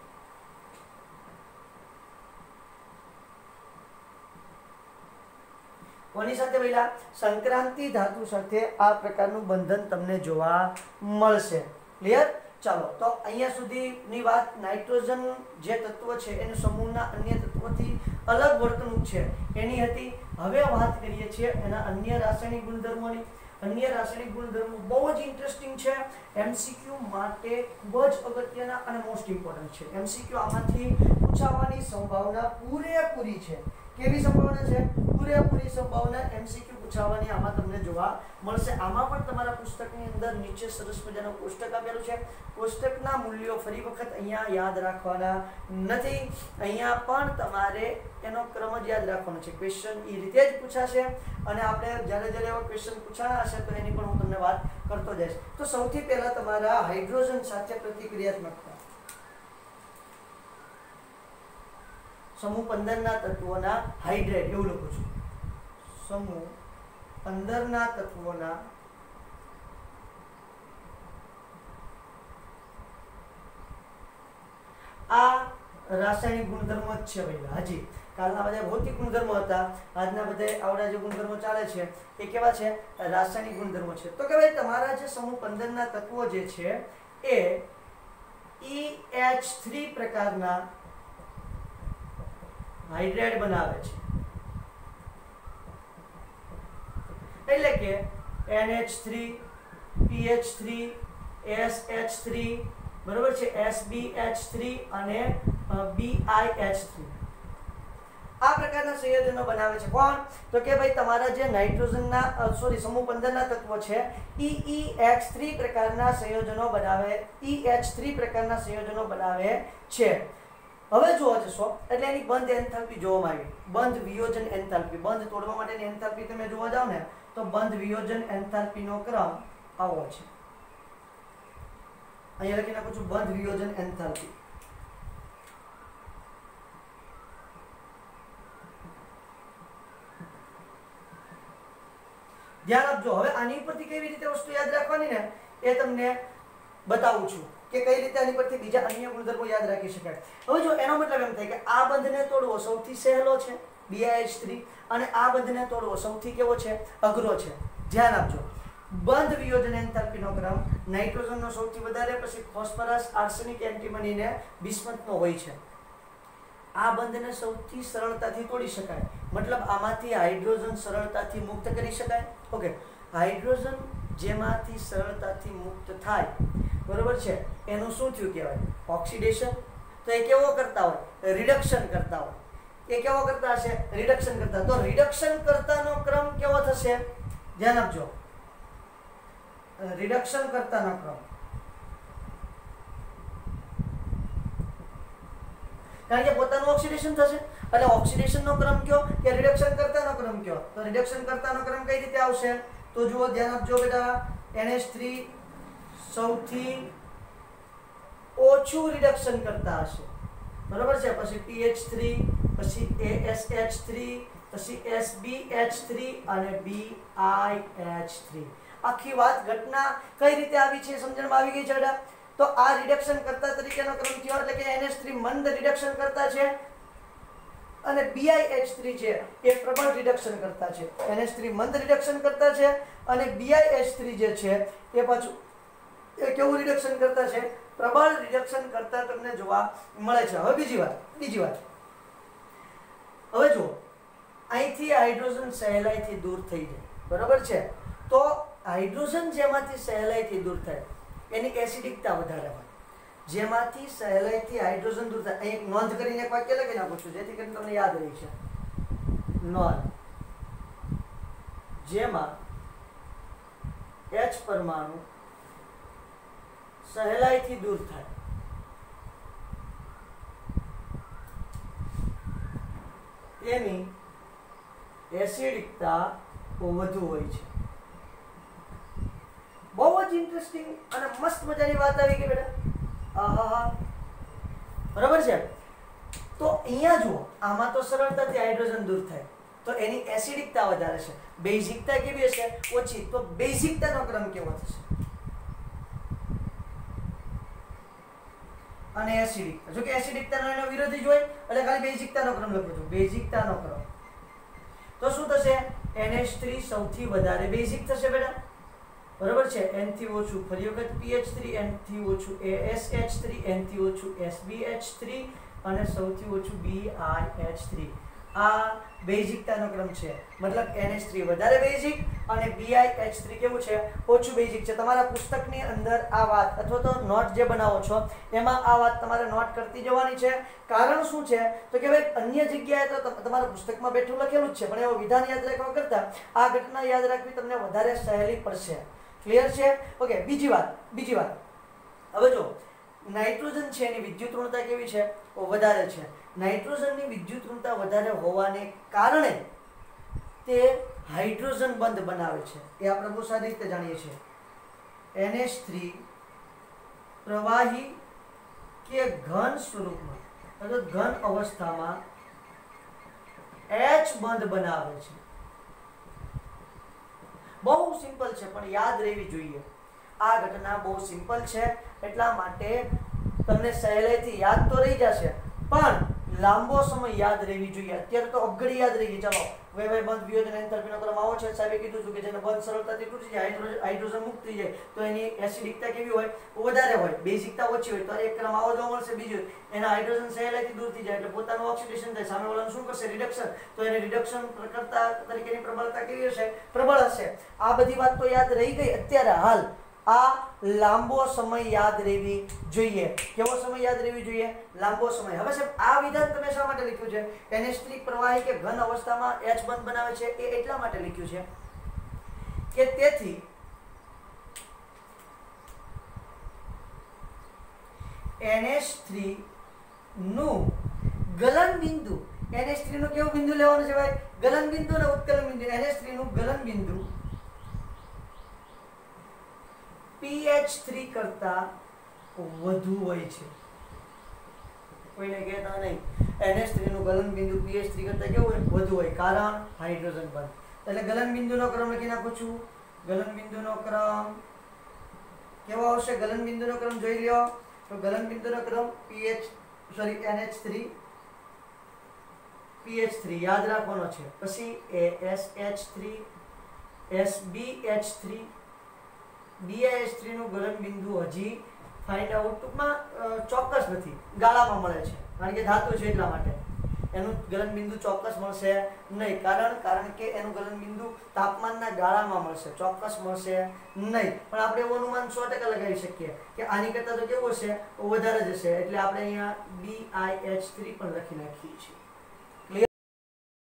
કોની સાથે પહેલા સંક્રાંતિ ધાતુ સાથે આ પ્રકારનું બંધન તમને જોવા મળશે। ક્લિયર ચાલો તો અહીંયા સુધીની વાત નાઇટ્રોજન જે તત્વ છે એનું સમૂહના અન્ય તત્વોથી અલગ વર્તણૂક છે એની હતી. હવે વાત કરીએ છીએ એના અન્ય રાસાયણિક ગુણધર્મોની. અન્ય રાસાયણિક ગુણધર્મો બહુ જ ઇન્ટરેસ્ટિંગ છે, એમસીક્યુ માટે ખૂબ જ અગત્યના અને મોસ્ટ ઇમ્પોર્ટન્ટ છે. એમસીક્યુ આમાંથી પૂછાવાની સંભાવના પૂરેપૂરી છે. કેવી સંભાવના છે? પૂરેપૂરી સંભાવના એમસીક્યુ પૂછાવાની આમાં તમને જોવા મળશે. આમાં પણ તમારા પુસ્તકની અંદર નીચે સરસ મજાનું કોષ્ટક આપેલું છે. કોષ્ટકના મૂલ્યો ફરી વખત અહીંયા યાદ રાખવાના નથી. અહીંયા પણ તમારે એનો ક્રમ જ યાદ રાખવાનો છે. ક્વેશ્ચન એ રીતે જ પૂછાશે અને આપણે જ્યારે જ્યારે એવા ક્વેશ્ચન પૂછાણા હશે તો એની પણ હું તમને વાત કરતો જઈશ. તો સૌથી પહેલા તમારા હાઇડ્રોજન સાથે પ્રતિક્રિયાત્મકતા, સમૂહ 15 ના તત્વોના હાઇડ્રેટ એવું લખું છું. સમૂહ 15 ના તત્વોના આ રાસાયણિક ગુણધર્મો જ છે ભાઈ. હાજી, કાલના બધા ભૌતિક ગુણધર્મો હતા, આજના બધા આવડા જે ગુણધર્મો ચાલે છે એ કેવા છે? રાસાયણિક ગુણધર્મો છે. તો કે ભાઈ તમારા જે સમૂહ 15 ના તત્વો જે છે એ EH3 પ્રકારના હાઇડ્રેટ બનાવે છે. એટલે કે NH3, PH3, SH3, બરોબર છે, SBH3 અને BiH3. આ પ્રકારના સંયોજનો બનાવે છે. કોણ? તો કે ભાઈ તમારા જે નાઇટ્રોજનના સમૂહ 15 ના તત્વો છે EH3 પ્રકારના સંયોજનો બનાવે, EH3 પ્રકારના સંયોજનો બનાવે છે. હવે જોવા જશો એટલે એની બંધ એન્થાલ્પી જોવામાં આવી. બંધ વિયોજન એન્થાલ્પી, બંધ તોડવા માટેની એન્થાલ્પી તમે જોવા જાવ ને તો બંધ વિયોજન એન્થાલ્પીનો ક્રમ આવો છે. અહીંયા લખી નાખું છું બંધ વિયોજન એન્થાલ્પી. ધ્યાન આપજો. હવે આની ઉપરથી કેવી રીતે વસ્તુ યાદ રાખવાની ને એ તમને બતાવું છું કે કઈ રીતે આની પરથી બીજા અન્ય ગુણધર્મો યાદ રાખી શકાય. હવે જો એનો મતલબ એમ થાય કે આ બંધને તોડવો સૌથી સહેલો છે BiH3 અને આ બંધને તોડવો સૌથી કેવો છે? અઘરો છે. ધ્યાન આપજો. બંધ વિયોજન એન્થાલ્પીનો ક્રમ નાઇટ્રોજનનો સૌથી વધારે, પછી ફોસ્ફરસ, આર્સેનિક, એન્ટીમની ને બિસ્મથનો હોય છે. આ બંધને સૌથી સરળતાથી તોડી શકાય, મતલબ આમાંથી હાઇડ્રોજન સરળતાથી મુક્ત કરી શકાય. ઓકે, હાઇડ્રોજન જેમાંથી સરળતાથી મુક્ત થાય, બરોબર છે, એનું શું થયું કહેવાય? ઓક્સિડેશન. તો એ કેવો કરતા હોય? રિડક્શન કરતા હોય. એ કેવો કરતા હશે? રિડક્શન કરતા. તો રિડક્શન કરતાનો ક્રમ કેવો થશે? ધ્યાન આપજો. રિડક્શન કરતાનો ક્રમ, કારણ કે પોતાનું ઓક્સિડેશન થશે એટલે ઓક્સિડેશનનો ક્રમ કયો કે રિડક્શન કરતાનો ક્રમ કયો? તો રિડક્શન કરતાનો ક્રમ કઈ રીતે આવશે? તો જુઓ, ધ્યાન આપજો બેટા. NH3 સૌથી ઓછું રિડક્શન કરતા હશે, બરોબર છે, પછી PH3, પછી ASH3, પછી SBH3 અને BiH3. આખી વાત ઘટના કઈ રીતે આવી છે સમજણમાં આવી ગઈ છે બેટા? તો આ રિડક્શન કરતા તરીકેનો ક્રમ થયો એટલે કે NH3 મંદ રિડક્શન કરતા છે અને BiH3 છે એ પ્રબળ રિડક્શન કરતા છે. NH3 મંદ રિડક્શન કરતા છે અને BiH3 જે છે એ પાછું એ કેવું રિડક્શન કરતા છે? પ્રબળ રિડક્શન કરતા તમને જોવા મળે છે. હવે બીજી વાત. હવે જુઓ, અહીંથી હાઇડ્રોજન સહેલાઈથી દૂર થઈ જાય, બરોબર છે. તો હાઇડ્રોજન જેમાંથી સહેલાઈથી દૂર થાય એની એસિડિકતા વધારે હોય. જેમાંથી સહેલાઈથી હાઇડ્રોજન દૂર થાય, અહીં એક નોંધ કરીને એક વાક્ય લખી નાખું છું જેથી કરીને તમને યાદ રહી છે. નોંધ. જેમાં H પરમાણુ સહેલાઈથી દૂર થાય તેની એસિડિકતા વધુ હોય છે. બહુ જ ઇન્ટરેસ્ટિંગ અને મસ્ત મજાની વાત આવી ગઈ બેટા. આહા, બરાબર છે. તો અહીંયા જુઓ, આમાં તો સરળતાથી હાઇડ્રોજન દૂર થાય તો એની એસિડિકતા વધારે છે. બેઝિકતા કેવી હશે? ઓછી. તો બેઝિકતાનો ક્રમ કેવો થશે? અને એસિડિકતા, જો કે એસિડિકતાનો એનો વિરોધી જ હોય એટલે ખાલી બેઝિકતાનો ક્રમ લખું છું. બેઝિકતાનો ક્રમ તો શું થશે? NH3 સૌથી વધારે બેઝિક થશે બેટા. બરાબર છે, n થી ઓછું ફરી વખત pH3, n થી ઓછું ASH3, n થી ઓછું SbH3 અને સૌથી ઓછું BiH3. આ બેઝિકતાનો ક્રમ છે, મતલબ NH3 વધારે બેઝિક અને BiH3 કેવું છે, ઓછું બેઝિક છે. તમારા પુસ્તકની અંદર આ વાત અથવા તો નોટ જે બનાવો છો એમાં આ વાત તમારે નોટ કરતી જવાની છે. કારણ શું છે તો કે ભાઈ અન્ય જગ્યાએ તો તમારા પુસ્તકમાં બેઠું લખેલું જ છે, પણ એવો વિધાન યાદ રાખવા કરતા આ ઘટના યાદ રાખવી તમને વધારે સહેલી પડશે. ક્લિયર છે? ઓકે, બીજી વાત હવે જો નાઇટ્રોજન છે એની વિદ્યુત ઋણતા કેવી છે, વધારે છે. નાઇટ્રોજનની વિદ્યુત ઋણતા વધારે હોવાને કારણે તે હાઇડ્રોજન બંધ બનાવે છે. એ આપણે બહુ સારી રીતે જાણીએ છીએ. NH3 પ્રવાહી કે ઘન સ્વરૂપમાં અથવા ઘન અવસ્થામાં H બંધ બનાવે છે. બહુ સિમ્પલ છે પણ યાદ રહેવી જોઈએ. આ ઘટના બહુ સિમ્પલ છે એટલા માટે તમને સહેલાઈથી યાદ તો રહી જશે પણ લાંબો સમય યાદ રહેવી જોઈએ. અત્યારે તો અઘડી યાદ રહી ગઈ. ચાલો હવે બંધ વિયોજન એન્થાલ્પીનો ક્રમ આવો છે. સાહેબે કીધું હતું કે જેને બંધ સરળતાથી તૂટી જાય, હાઇડ્રોજન મુક્ત થઈ જાય તો એની એસિડિકતા કેવી હોય, વધારે હોય, બેઝિકતા ઓછી હોય. તો એક ક્રમ આવો જોવા મળશે. બીજું એના હાઇડ્રોજન સહેલાઈથી દૂર થઈ જાય એટલે પોતાનું ઓક્સિડેશન થાય, સામેવાળાનું શું કરશે, રિડક્શન. તો એને રિડક્શન કરતા તરીકેની પ્રબળતા કેવી હશે, પ્રબળ હશે. આ બધી વાત તો યાદ રહી ગઈ. અત્યારે હાલ આ લાંબો સમય યાદ રહેવી જોઈએ. કેવો સમય યાદ રહેવી જોઈએ, લાંબો સમય. હવે સાહેબ આ વિધાન તમે શા માટે લખ્યું છે, NH3 પ્રવાહી કે ઘન અવસ્થામાં H બંધ બનાવે છે એ એટલા માટે લખ્યું છે કે તેથી NH3 નું ગલન બિંદુ, NH3 નું કેવું બિંદુ લેવાનું છે ભાઈ, ગલન બિંદુ અને ઉત્કલન બિંદુ. NH3 નું ગલન બિંદુ pH3 કરતા વધુ હોય છે. કોઈને કહેતા નહીં. NH3 નું ગલન બિંદુ pH3 કરતા કેવું હોય, વધુ હોય. કારણ હાઇડ્રોજન બંધ. એટલે ગલન બિંદુનો ક્રમ લખી નાખું છું. ગલન બિંદુનો ક્રમ કેવો આવશે, ગલન બિંદુનો ક્રમ જોઈ લ્યો. તો ગલન બિંદુનો ક્રમ NH3 pH3 યાદ રાખવાનો છે. પછી ASH3 SbH3 BiH3 નું ગલન બિંદુ હજી ફાઇન્ડ આઉટ ટૂંકમાં ચોક્કસ નથી, ગાળામાં મળે છે કારણ કે ધાતુ છે એટલા માટે. એનું ગલન બિંદુ ચોક્કસ મળશે નહીં. કારણ કે એનું ગલન બિંદુ તાપમાનના ગાળામાં મળશે, ચોક્કસ મળશે નહીં. પણ આપણે એવું અનુમાન 100% લગાવી શકીએ કે આની કરતાં તો કેવું હશે, વધારે જ હશે. એટલે આપણે અહીંયા BiH3 પણ લખી નાખીએ છીએ.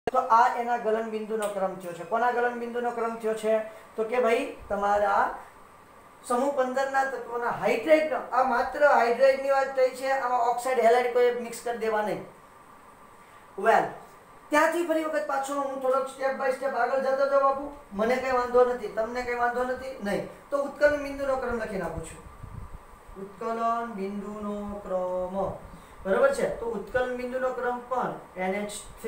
તો આ એના ગલન બિંદુનો ક્રમ થયો છે. કોના ગલન બિંદુનો ક્રમ થયો છે તો કે ભાઈ તમારા સમૂહ 15 ના તત્વોના હાઇડ્રાઇડ. આ માત્ર હાઇડ્રાઇડ ની વાત થઈ છે, આમાં ઓક્સાઇડ હેલાઇડ કોઈ મિક્સ કરી દેવા નહીં. વેલ, ત્યાંથી ફરી વખત પાછો હું થોડોક સ્ટેપ બાય સ્ટેપ આગળ જતો જાઉં બાપુ. મને કઈ વાંધો નથી, તમને કઈ વાંધો નથી નહીં. તો ઉત્કલન બિંદુનો ક્રમ લખી નાખું છું. ઉત્કલન બિંદુનો ક્રમ બરાબર છે. તો ઉત્કલન બિંદુનો ક્રમ પણ NH3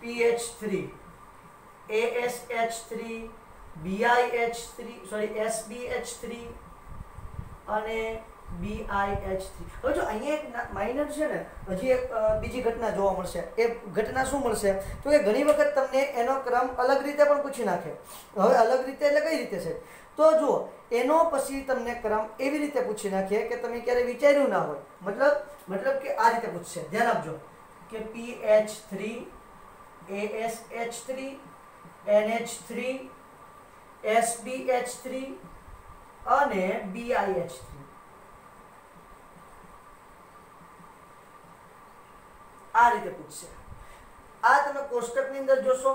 pH3 ASH3 SbH3 અને BiH3. હવે જો અહીંયા એક માઇનર છે ને, હજી એક બીજી ઘટના જોવા મળશે. એ ઘટના શું મળશે તો કે ઘણી વખત તમને એનો ક્રમ અલગ રીતે પણ પૂછી નાખે. હવે અલગ રીતે એટલે કઈ રીતે છે તો જુઓ, એનો પછી તમને ક્રમ એવી રીતે પૂછી નાખે કે તમે ક્યારે વિચાર્યું ના હોય. મતલબ કે આ રીતે પૂછશે. ધ્યાન આપજો કે pH3 ASH3 NH3 SbH3 અને BiH3. આ રીતે પૂછશે. આ તમે કોષ્ટકની અંદર જોશો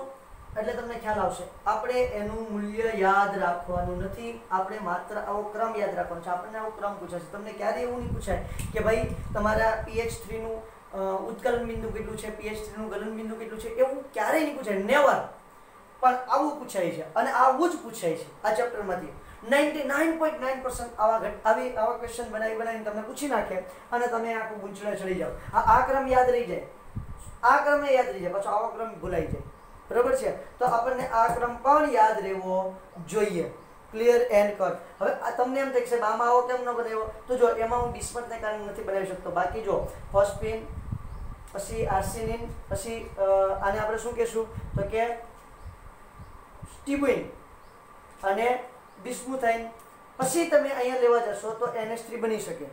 એટલે તમને ખ્યાલ આવશે. આપણે એનું મૂલ્ય યાદ રાખવાનું નથી, આપણે માત્ર આવો ક્રમ યાદ રાખવાનો છે. આપણને આવો ક્રમ પૂછાશે. તમને ક્યારે એવું નહીં પૂછાય કે ભાઈ તમારા pH3 નું ઉત્કલન બિંદુ કેટલું છે, pH3 નું ગલન બિંદુ કેટલું છે, એવું ક્યારેય નહીં પૂછાય. નેવર. પણ આવું પૂછાય છે અને આવું જ પૂછાય છે આ ચેપ્ટરમાંથી. 99.9% આવા ક્વેશ્ચન બનાવીને તમને પૂછી નાખે અને તમે આખું ગુંચળે ચડી જાઓ. આ ક્રમ યાદ રહી જાય, આ ક્રમ યાદ રહી જાય, પાછો આવો ક્રમ ભૂલાઈ જાય. બરોબર છે. તો આપણને આ ક્રમ પણ યાદ રહેવો જોઈએ. Clear and cut. હવે તમને એમ થાય કે આમાં આવો કેમ ન બનાવ્યો, તો જો એમાં હું બિસ્મથને કારણે નથી બનાવી શકતો. બાકી જો ફોસ્ફીન, પછી આર્સેનિન, પછી આને આપણે શું કહેશું તો કે સ્ટીબુઇન અને બિસ્મુથાઇન, પછી તમે અહીંયા લેવા જશો તો NH3 બની શકે,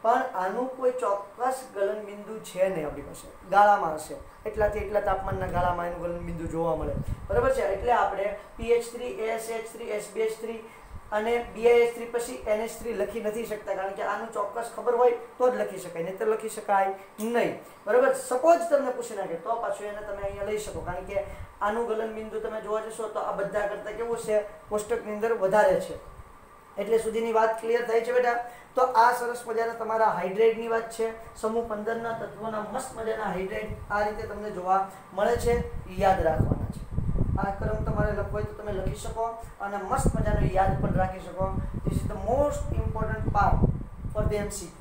પણ આનું કોઈ ચોક્કસ ગલન બિંદુ છે નહીં આપણી પાસે, ગાળામાં હશે, એટલાથી એટલા તાપમાનના ગાળામાં એનું ગલન બિંદુ જોવા મળે, બરાબર છે. એટલે આપણે PH3 ASH3 SBH3 અને BiH3 પછી NH3 લખી નથી શકતા, કારણ કે આનું ચોક્કસ ખબર હોય તો જ લખી શકાય, નહીં તો લખી શકાય નહીં, બરાબર. સપોઝ તમને પૂછી નાખે તો પાછું એને તમે અહીંયા લઈ શકો, કારણ કે આનું ગલન બિંદુ તમે જોવા જશો તો આ બધા કરતાં કેવું છે, કોષ્ટકની અંદર વધારે છે. એટલે સુધીની વાત ક્લિયર થાય છે બેટા. તો આ સરસ મજાના તમારા હાઇડ્રેટની વાત છે. સમૂહ 15 ના તત્વોના મસ્ત મજાના હાઇડ્રેટ આ રીતે તમને જોવા મળે છે, યાદ રાખવાના છે. આ ક્રમ તમારે લખવો હોય તો તમે લખી શકો અને મસ્ત મજાનો યાદ પણ રાખી શકો. This is the most important part for the MCQ.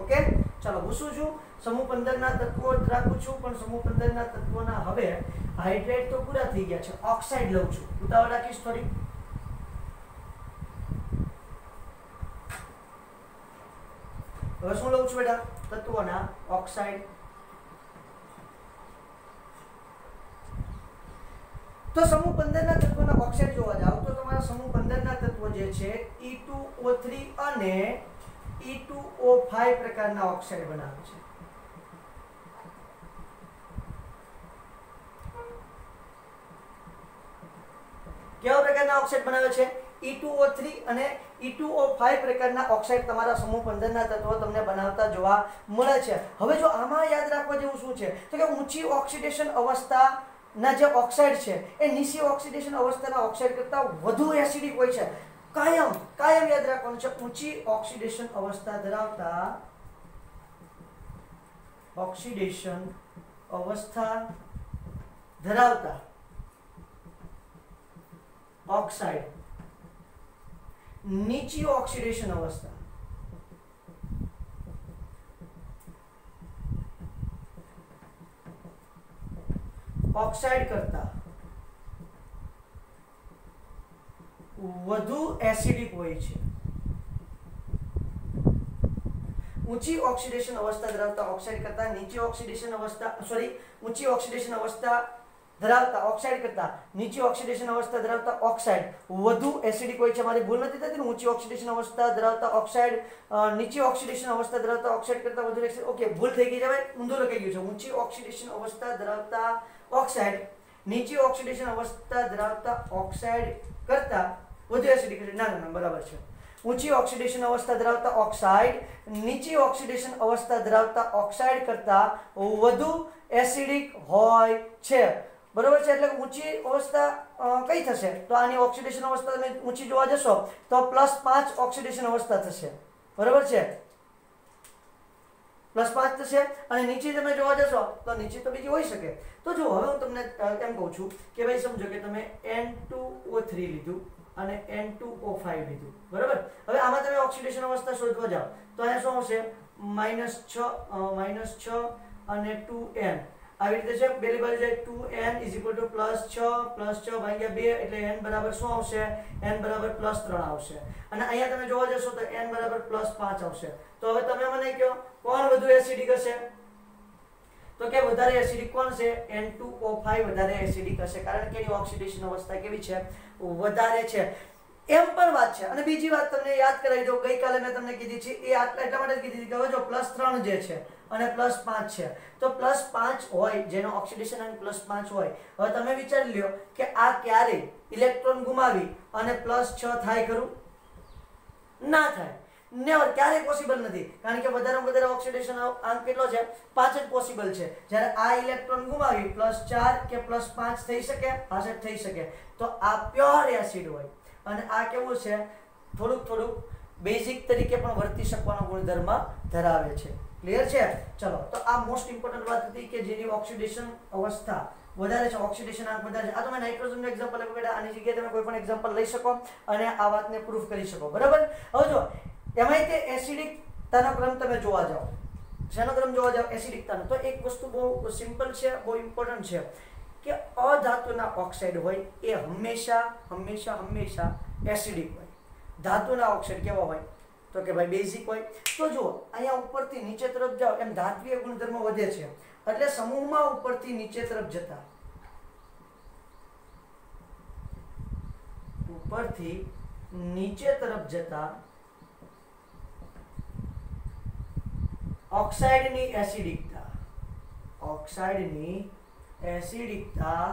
Okay, ચાલો પૂછું છું. સમૂહ 15 ના તત્વો જ રાખું છું, પણ સમૂહ 15 ના તત્વોના હવે હાઇડ્રેટ તો પૂરા થઈ ગયા છે, ઓક્સાઇડ લઉં છું. ઉતાવળ રાખીશ થોડી. હવે શું લઉં છું બેટા? તત્વોના ઓક્સાઇડ. તો સમૂહ 15 ના તત્વોના ઓક્સાઇડ જોવા જાવ તો તમારા સમૂહ 15 ના તત્વો જે છે E2O3 અને E2O5 પ્રકારના ઓક્સાઇડ બનાવે છે. કેવા પ્રકારના ઓક્સાઇડ બનાવે છે? E2O3 અને E2O5 પ્રકારના ઓક્સાઇડ તમારા સમૂહ 15 ના તત્વો તમને બનાવતા જોવા મળે છે. હવે જો આમાં યાદ રાખવા જેવું શું છે તો કે ઊંચી ઓક્સિડેશન અવસ્થાના જે ઓક્સાઇડ છે એ નીચી ઓક્સિડેશન અવસ્થાના ઓક્સાઇડ કરતાં વધુ એસિડિક હોય છે. કાયમ યાદ રાખવાનું છે. ઊંચી ઓક્સિડેશન અવસ્થા ધરાવતા ઓક્સાઇડ નીચી ઓક્સિડેશન અવસ્થા ઓક્સાઇડ કરતા વધુ એસિડિક હોય છે. ઊંચી ઓક્સિડેશન અવસ્થા ધરાવતા ઓક્સાઇડ કરતા ઊંચી ઓક્સિડેશન અવસ્થા ધરાવતા ઓક્સાઇડ કરતા નીચી ઓક્સિડેશન અવસ્થા ધરાવતા ઓક્સાઇડ વધુ એસિડિક હોય છે. મારી ભૂલ નથી થતી ને? ઊંચી ઓક્સિડેશન અવસ્થા ધરાવતા ઓક્સાઇડ નીચી ઓક્સિડેશન અવસ્થા ધરાવતા ઓક્સાઇડ કરતા વધુ એસિડિક. ઓકે, ભૂલ થઈ ગઈ છે ભાઈ, ઊંધું લખાઈ ગયું છે. ઊંચી ઓક્સિડેશન અવસ્થા ધરાવતા ઓક્સાઇડ નીચી ઓક્સિડેશન અવસ્થા ધરાવતા ઓક્સાઇડ કરતા વધુ એસિડિક. ના બરાબર છે. ઊંચી ઓક્સિડેશન અવસ્થા ધરાવતા ઓક્સાઇડ નીચી ઓક્સિડેશન અવસ્થા ધરાવતા ઓક્સાઇડ કરતા વધુ એસિડિક હોય છે, બરોબર છે. એટલે ઊંચી અવસ્થા કઈ થશે તો આની ઓક્સિડેશન અવસ્થા તમે ઊંચી જોવા જશો તો +5 ઓક્સિડેશન અવસ્થા થશે, બરોબર છે, +5 થશે. અને નીચે તમે જોવા જશો તો નીચે તો બીજી હોઈ શકે. તો જો હવે હું તમને એમ કહું છું કે ભાઈ સમજો કે તમે N2O3 લીધું અને N2O5 લીધું, બરાબર. હવે આમાં તમે ઓક્સિડેશન અવસ્થા શોધવા જાઓ તો અહીંયા શું આવશે? -6 અને 2N આવી રીતે છે. પેલી બાજુ જાય 2N = +6 ભાગ્યા 2 એટલે N બરાબર શું આવશે? N બરાબર +3 આવશે. અને અહીંયા તમે જોવા જશો તો N બરાબર +5 આવશે. તો હવે તમે મને કહો કોણ વધુ એસિડિક હશે? તો કે વધારે એસિડિક કોણ છે? N2O5 વધારે એસિડિક હશે, કારણ કે એની ઓક્સિડેશન અવસ્થા કેવી છે? વધારે છે. એમ પણ વાત છે. અને બીજી વાત તમને યાદ કરાવી દઉં, ગઈકાલે મેં તમને કીધી છે એ એટલા માટે કીધી હતી કે હવે જો +3 જે છે અને +5 છે તો +5 હોય જેનો ઓક્સિડેશન અંક +5 હોય. હવે તમે વિચારી લ્યો કે આ ક્યારે ઇલેક્ટ્રોન ગુમાવી અને +6 થાય ખરું? ના થાય, નેવર, ક્યારેય પોસિબલ નથી. કારણ કે વધારેમાં વધારે ઓક્સિડેશન અંક કેટલો છે? 5 જ પોસિબલ છે. જ્યારે આ ઇલેક્ટ્રોન ગુમાવી +4 કે +5 થઈ શકે? હા થઈ શકે. તો આ પ્યોર એસિડ હોય અને આ કેવું છે? થોડુંક બેઝિક તરીકે પણ વર્તી શકવાનો ગુણધર્મ ધરાવે છે. ક્લિયર છે? ચલો, તો આ મોસ્ટ ઇમ્પોર્ટન્ટ વાત હતી કે જેની ઓક્સિડેશન અવસ્થા વધારે છે, ઓક્સિડેશન અંક વધારે છે. આ તમે નાઇટ્રોજનનું એક્ઝામ્પલ આપ્યું બેટા, આની જગ્યાએ તમે કોઈ પણ એક્ઝામ્પલ લઈ શકો અને આ વાતને પ્રૂફ કરી શકો, બરાબર. હવે જો એમાંય તે એસિડિકતાનો ક્રમ તમે જોવા જાઓ, શેનો ક્રમ જોવા જાઓ? એસિડિકતાનો. તો એક વસ્તુ બહુ સિમ્પલ છે, બહુ ઇમ્પોર્ટન્ટ છે કે અધાતુના ઓક્સાઇડ હોય એ હંમેશા એસિડિક હોય. ધાતુના ઓક્સાઇડ કેવા હોય? તો કે ભાઈ બેઝિક હોય. તો જુઓ અહીંયા ઉપરથી નીચે તરફ જાઓ એમ ધાત્વિય ગુણધર્મ વધે છે, એટલે સમૂહમાં ઉપરથી નીચે તરફ જતા નીચે તરફ જતા ઓક્સાઇડની એસિડિકતા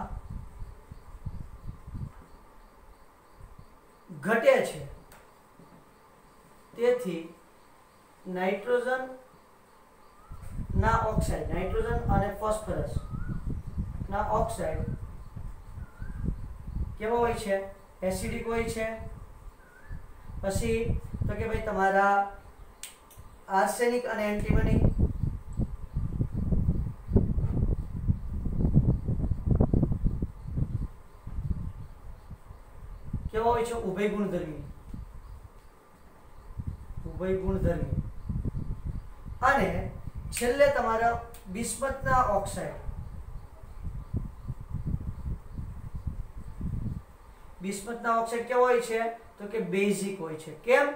ઘટે છે, તેથી નાઇટ્રોજન અને ફોસ્ફરસ ના ઓક્સાઇડ કેવો હોય છે? એસિડિક હોય છે. પછી તો કે ભાઈ તમારા આર્સેનિક અને એન્ટીમની કેવો હોય છે? ઉભય ગુણધર્મી. અને છેલ્લે તમારા બિસ્મથના ઓક્સાઇડ. બિસ્મથના ઓક્સાઇડ કેવો હોય છે? તો કે બેઝિક હોય છે. કેમ?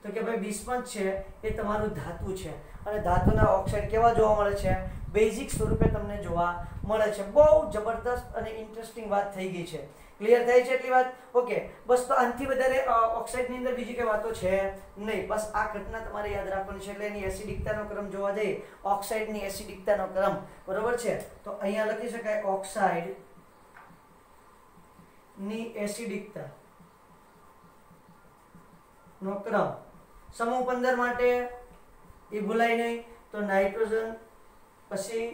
તો કે ભાઈ બિસ્મથ છે એ તમારું ધાતુ છે અને ધાતુના ઓક્સાઇડ કેવા જોવા મળે છે? બેઝિક સ્વરૂપે તમને જોવા મળે છે. બહુ જબરદસ્ત અને ઇન્ટરેસ્ટિંગ વાત થઈ ગઈ છે. ક્લિયર થાય છે એટલી વાત? ઓકે, બસ તો આનાથી વધારે ઓક્સાઇડની અંદર બીજી કઈ વાતો છે નહીં. બસ આ ઘટના તમારે યાદ રાખવાની છે. એટલે એની એસિડિકતાનો ક્રમ જોવા જઈએ, ઓક્સાઇડની એસિડિકતાનો ક્રમ, બરોબર છે? તો અહીંયા લખી શકાય ઓક્સાઇડની એસિડિકતા નો ક્રમ. સમૂહ 15 માટે એ ભૂલાય નહીં. તો નાઇટ્રોજન, પછી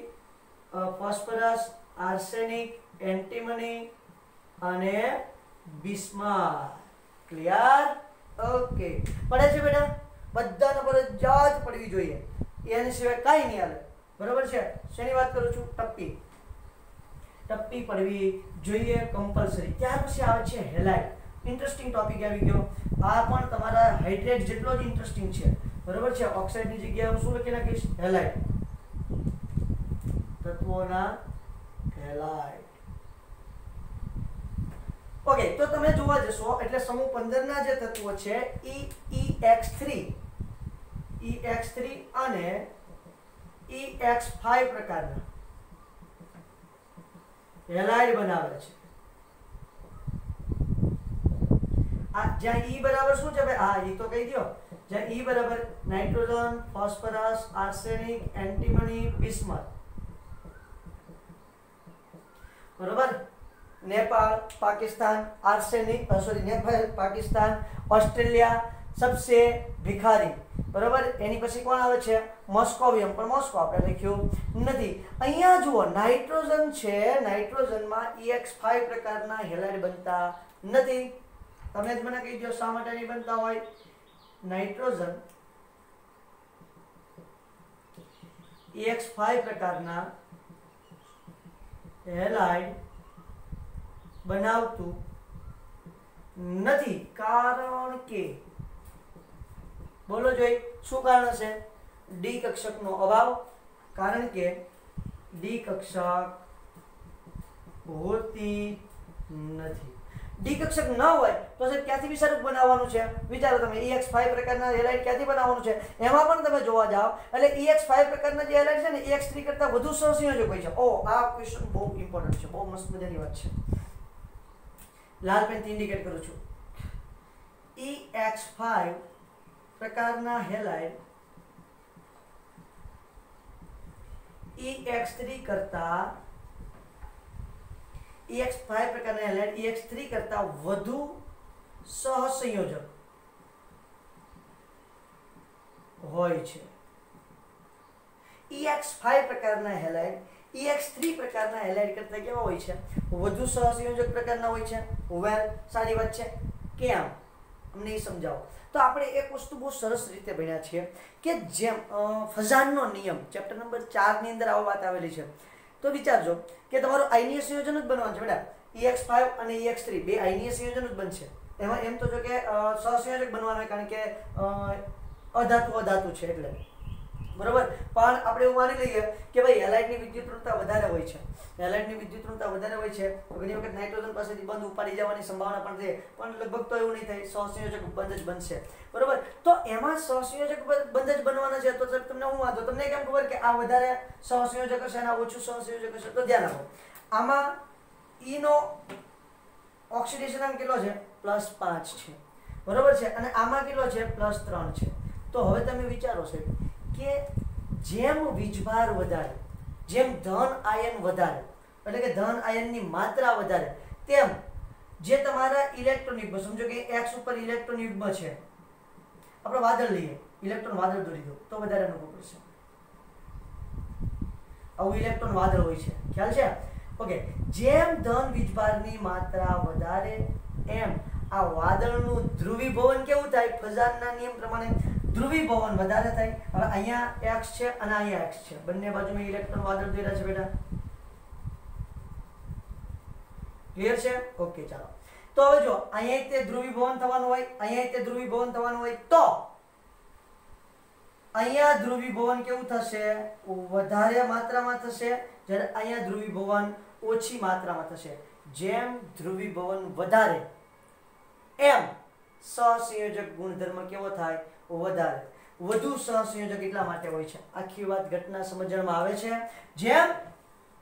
ફોસ્ફરસ, આર્સેનિક, એન્ટીમની અને બિસ્મથ. ક્લિયર? ઓકે, પડે છે બેટા? બધાને ફરજિયાત પડવી જોઈએ, એની સિવાય કાંઈ નહીં હાલે. બરોબર છે? શેની વાત કરું છું? ટપ્પી પડવી જોઈએ કમ્પલસરી. ત્યાર પછી આવે છે હેલાઇડ. ઇન્ટરેસ્ટિંગ ટોપિક આવી ગયો. આ પણ તમારા હાઇડ્રેટ જેટલો જ ઇન્ટરેસ્ટિંગ છે. બરોબર છે? ઓક્સાઇડની જગ્યાએ હું શું લખી નાખીશ? હેલાઇડ. તત્વોના હેલાઇડ. ઓકે, તો તમે જોવા જશો એટલે સમૂહ 15 ના જે તત્વો છે EX3 અને EX5 પ્રકારના હેલાઇડ બનાવે છે. જ્યાં E બરાબર શું છે ભાઈ? હા, E તો કહી દો. જ્યાં E બરાબર nitrogen, phosphorus, arsenic, antimony, bismuth. બરોબર? नेपाल, पाकिस्तान, आर्सेनिक, नेपाल, पाकिस्तान, ऑस्ट्रेलिया सबसे भिखारी. बराबर? एनी પછી કોણ આવે છે? મોસ્કોવિયમ. પણ મોસ્કો આપણે લખ્યું નથી. અહીંયા જુઓ, નાઇટ્રોજન છે, નાઇટ્રોજનમાં EX5 પ્રકારના હેલાઇડ બનતા નથી. તમે જ મને કહી દો શા માટે નહીં બનતા હોય? નાઇટ્રોજન EX5 પ્રકારના હેલાઇડ બનાવતું નથી. કારણ કે બોલો જોઈ શું કારણ છે? ડી કક્ષકનો અભાવ. કારણ કે ડી કક્ષક હોતી નથી. ડી કક્ષક ન હોય તો સાહેબ ક્યાંથી વિષારૂપ બનાવવાનું છે? વિચારો તમે. EX5 પ્રકારના હેલાઇડ ક્યાંથી બનાવવાનું છે? એમાં પણ તમે જોવા જાઓ એટલે EX5 પ્રકારના જે હેલાઇડ છે ને EX3 કરતા વધુ સહસંયોજક હોય છે. આ ક્વેશ્ચન બહુ ઇમ્પોર્ટન્ટ છે, બહુ મસ્ત મજાની વાત છે. લાલ પેનથી ઇન્ડિકેટ કરું છું. EX5 પ્રકારના હેલાઇડ EX3 કરતા EX5 પ્રકારના હેલાઇડ EX3 કરતા વધુ સહસંયોજક હોય છે. EX5 પ્રકારના હેલાઇડ EX3 પ્રકારના હેલાઇડ કરતા કેવા હોય છે? વધુ સહસંયોજક પ્રકારના હોય છે. વેલ, સારી વાત છે. કેમ? અમને એ સમજાવો. તો આપણે એક વસ્તુ બહુ સરસ રીતે ભણ્યા છીએ કે જેમ ફઝાનનો નિયમ ચેપ્ટર નંબર 4 ની અંદર આ વાત આવેલી છે. તો વિચારજો કે તમારું આયનીય સંયોજન જ બનવાનું છે બેટા. EX5 અને EX3 બે આયનીય સંયોજન જ બનશે. એમાં એમ તો જો કે સહસંયોજક બનવાનું હોય કારણ કે અધાતુ છે એટલે. બરોબર? પણ આપણે એવું માની લઈએ કે ભાઈ હેલાઇડની વિદ્યુતઋણતા વધારે હોય છે. હેલાઇડની વિદ્યુતઋણતા વધારે હોય છે તો ઘણી વખત નાઇટ્રોજન પાસેથી બંધ ઉપાડી જવાની સંભાવના પણ રહે. પણ લગભગ તો એવું નહીં થાય, સહસંયોજક બંધ જ બનશે. બરોબર? તો એમાં સહસંયોજક બંધ જ બનવાના છે. તો તમને હું વાંધો, તમને કેમ ખબર કે આ વધારે સહસંયોજક હશે અને આ ઓછું સહસંયોજક હશે? તો ધ્યાન આપો. આમાં E નો ઓક્સિડેશન આંક કેટલો છે? +5 છે. બરોબર છે, અને આમાં કેટલો છે +3 છે। તો હવે તમે વિચારો છો કે જેમ વીજભાર વધારે, જેમ ધન આયન વધારે, એટલે કે ધન આયનની માત્રા વધારે, તેમ જે તમારા ઇલેક્ટ્રોન યુગ્મ, સમજો કે x ઉપર ઇલેક્ટ્રોન યુગ્મ છે, આપણે વાદળ લઈએ, ઇલેક્ટ્રોન વાદળ દોરી દો તો વધારે અનુભવ પડશે। આવું ઇલેક્ટ્રોન વાદળ હોય છે, ખ્યાલ છે? ઓકે, જેમ ધન વીજભારની માત્રા વધારે એમ આ વાદળનું ધ્રુવીભવન કેવું થાય? ફજાનના નિયમ પ્રમાણે ધ્રુવીભવન વધારે થાય। હવે અહીંયા x છે અને અહીંયા x છે, બંને બાજુમાં ઇલેક્ટ્રોન વાદળ દોર્યા છે બેટા, ક્લિયર છે? ઓકે, ચાલો તો હવે જો અહીંયા તે ધ્રુવીભવન થવાનું હોય, અહીંયા તે ધ્રુવીભવન થવાનું હોય, તો અહીંયા ધ્રુવીભવન કેવું થશે? વધારે માત્રામાં થશે, જ્યારે અહીંયા ધ્રુવીભવન ઓછી માત્રામાં થશે। જેમ ધ્રુવીભવન વધારે એમ સહસંયોજક ગુણધર્મ કેવો થાય? વધારે। વધુ સહસંયોજક એટલા માટે હોય છે, આખી વાત ઘટના સમજવામાં આવે છે। જેમ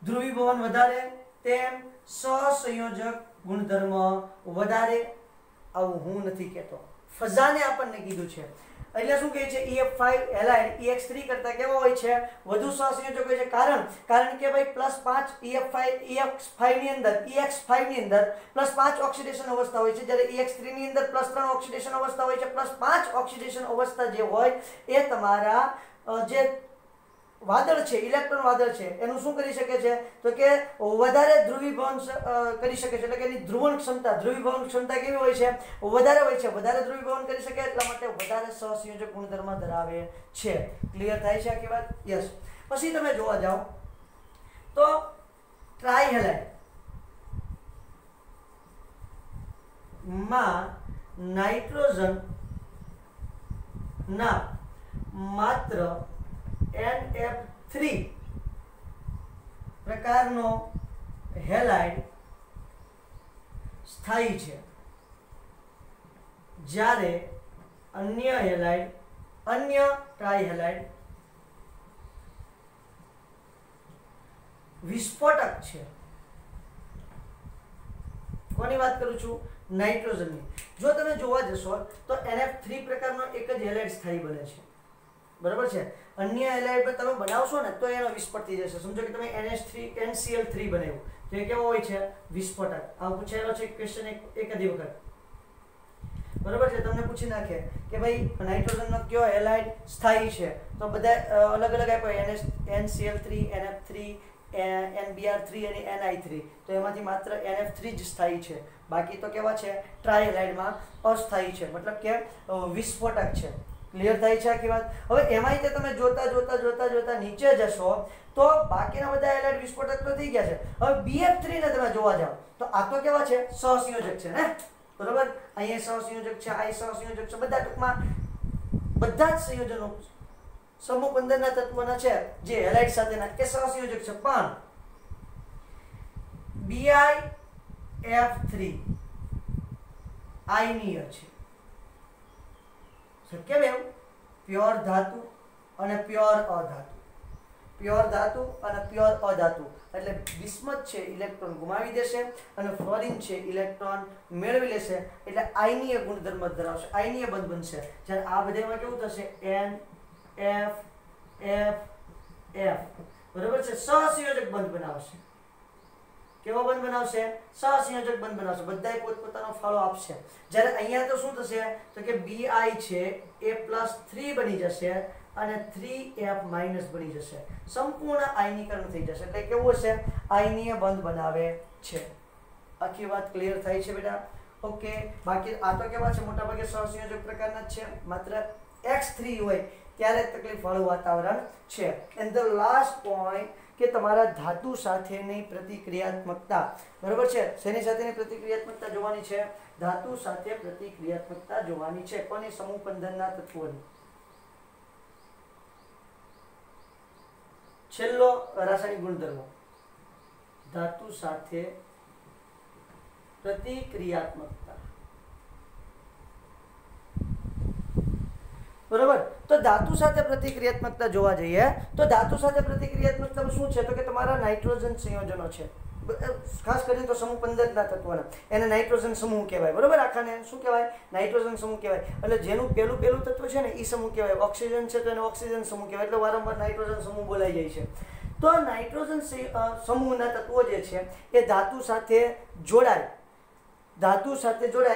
ધ્રુવીભવન વધારે તેમ સહસંયોજક ગુણધર્મ વધારે। આવું હું નથી કહેતો, ફઝાને આપણને કીધું છે। એટલે શું કહે છે? EF5 હેલાઇડ EX3 કરતા કેવો હોય છે? વધુ સહસંયોજક હોય છે। કારણ કે ભાઈ +5 EX5 ની અંદર +5 ઓક્સિડેશન અવસ્થા હોય છે, જ્યારે EX3 ની અંદર +3 ઓક્સિડેશન અવસ્થા હોય છે। +5 ઓક્સિડેશન અવસ્થા જે હોય એ તમારા જે વાદળ છે, ઇલેક્ટ્રોન વાદળ છે, એનું શું કરી શકે છે? તો કે વધારે ધ્રુવીભવન કરી શકે છે, એટલે કે એની ધ્રુવણ ક્ષમતા, ધ્રુવીભવન ક્ષમતા કેવી હોય છે? વધારે હોય છે। વધારે ધ્રુવીભવન કરી શકે એટલા માટે વધારે સહસંયોજક ગુણધર્મ ધરાવે છે। ક્લિયર થાય છે આખી વાત? યસ। પછી તમે જોવા જાઓ તો ટ્રાયહેલાઇડ માં નાઇટ્રોજન ના માત્ર NF3 પ્રકારનો હેલાઇડ સ્થાયી છે, જ્યારે અન્ય ટ્રાયહેલાઇડ વિસ્ફોટક છે। કોની વાત કરું છું? નાઇટ્રોજનની। જો તમે જોવા જશો તો NF3 પ્રકારનો એક જ હેલાઇડ સ્થાયી બને છે, બરાબર છે? અન્ય હેલાઇડ તમે બનાવશો ને તો એનો વિસ્ફોટ થઈ જશે। સમજો કે તમે NCl3 બનાવ્યું તો એ કેવો હોય છે? વિસ્ફોટક। આ પૂછાયેલો છે ક્વેશ્ચન એકાદી વખત, બરાબર છે? તમને પૂછી નાખે કે ભાઈ નાઇટ્રોજનનો કયો હેલાઇડ સ્થાયી છે, તો બધા અલગ અલગ આપ્યો, NCl3, NF3, NBr3 અને NI3, તો એમાંથી માત્ર NF3 જ સ્થાયી છે, બાકી તો કેવા છે? ટ્રાયહેલાઇડમાં અસ્થાયી છે, મતલબ કે વિસ્ફોટક છે। ક્લિયર થાય છે આખી વાત? હવે એમાંય તે તમે જોતા નીચે જશો તો બાકીના બધા હેલાઇડ વિસ્ફોટક તો થઈ ગયા છે। હવે BF3 ને તમે જોવા જાઓ તો આ તો કેવા છે? સહસંયોજક છે ને, બરોબર? અહીંયા સહસંયોજક છે, આ સહસંયોજક છે, બધા ટૂંકમાં બધા જ સંયોજનો સમૂહ 15 ના તત્વોના છે જે હેલાઇડ સાથેના એ સહસંયોજક છે, પણ BiF3 આયનીય છે। શક્ય બેવ? પ્યોર ધાતુ અને પ્યોર અધાતુ, પ્યોર ધાતુ અને પ્યોર અધાતુ, એટલે બિસ્મથ છે ઇલેક્ટ્રોન ગુમાવી દેશે અને ફ્લોરિન છે ઇલેક્ટ્રોન મેળવી લેશે, એટલે આયનીય ગુણધર્મ ધરાવશે, આયનીય બંધ બનશે। જ્યારે આ બધામાં કેવું થશે? NF F F, બરાબર છે? સહસંયોજક બંધ બનાવશે। કેવો બંધ બનાવશે? સહસંયોજક બંધ બનાવશે, બધાય પોતપોતાનો ફાળો આપશે। જ્યારે અહીંયા તો શું થશે? તો કે Bi છે એ +3 બની જશે અને 3F- બની જશે, સંપૂર્ણ આયનીકરણ થઈ જશે, એટલે કેવું હશે? આયનીય બંધ બનાવે છે। આખી વાત ક્લિયર થાય છે બેટા? ઓકે, બાકી આ તો કેવા છે? મોટા ભાગે સહસંયોજક પ્રકારના જ છે, માત્ર X3 હોય ત્યારે તકલીફ વાળું વાતાવરણ છે। એન્ડ ધ લાસ્ટ પોઈન્ટ કે તમારા ધાતુ સાથેની પ્રતિક્રિયાત્મકતા, બરાબર છે? શેની સાથેની પ્રતિક્રિયાત્મકતા જોવાની છે? ધાતુ સાથે પ્રતિક્રિયાત્મકતા જોવાની છે। કોની? સમૂહ 15 ના તત્વોની। છેલ્લો રાસાયણિક ગુણધર્મો, ધાતુ સાથે પ્રતિક્રિયાત્મકતા, બરાબર? તો ધાતુ સાથે પ્રતિક્રિયાત્મકતા જોવા જઈએ તો ધાતુ સાથે પ્રતિક્રિયાત્મકતા શું છે? તો કે તમારા નાઇટ્રોજન સંયોજનો છે, ખાસ કરીને તો સમૂહ 15 ના તત્વોના એને નાઇટ્રોજન સમૂહ કહેવાય, બરોબર. આખાને શું કહેવાય? નાઇટ્રોજન સમૂહ કહેવાય. એટલે જેનું પહેલું તત્વ છે ને એ સમૂહ કહેવાય. ઓક્સિજન છે તો એને ઓક્સિજન સમૂહ કહેવાય. એટલે વારંવાર નાઇટ્રોજન સમૂહ બોલાઈ જાય છે. તો આ નાઇટ્રોજન સમૂહના તત્વો જે છે એ ધાતુ સાથે જોડાય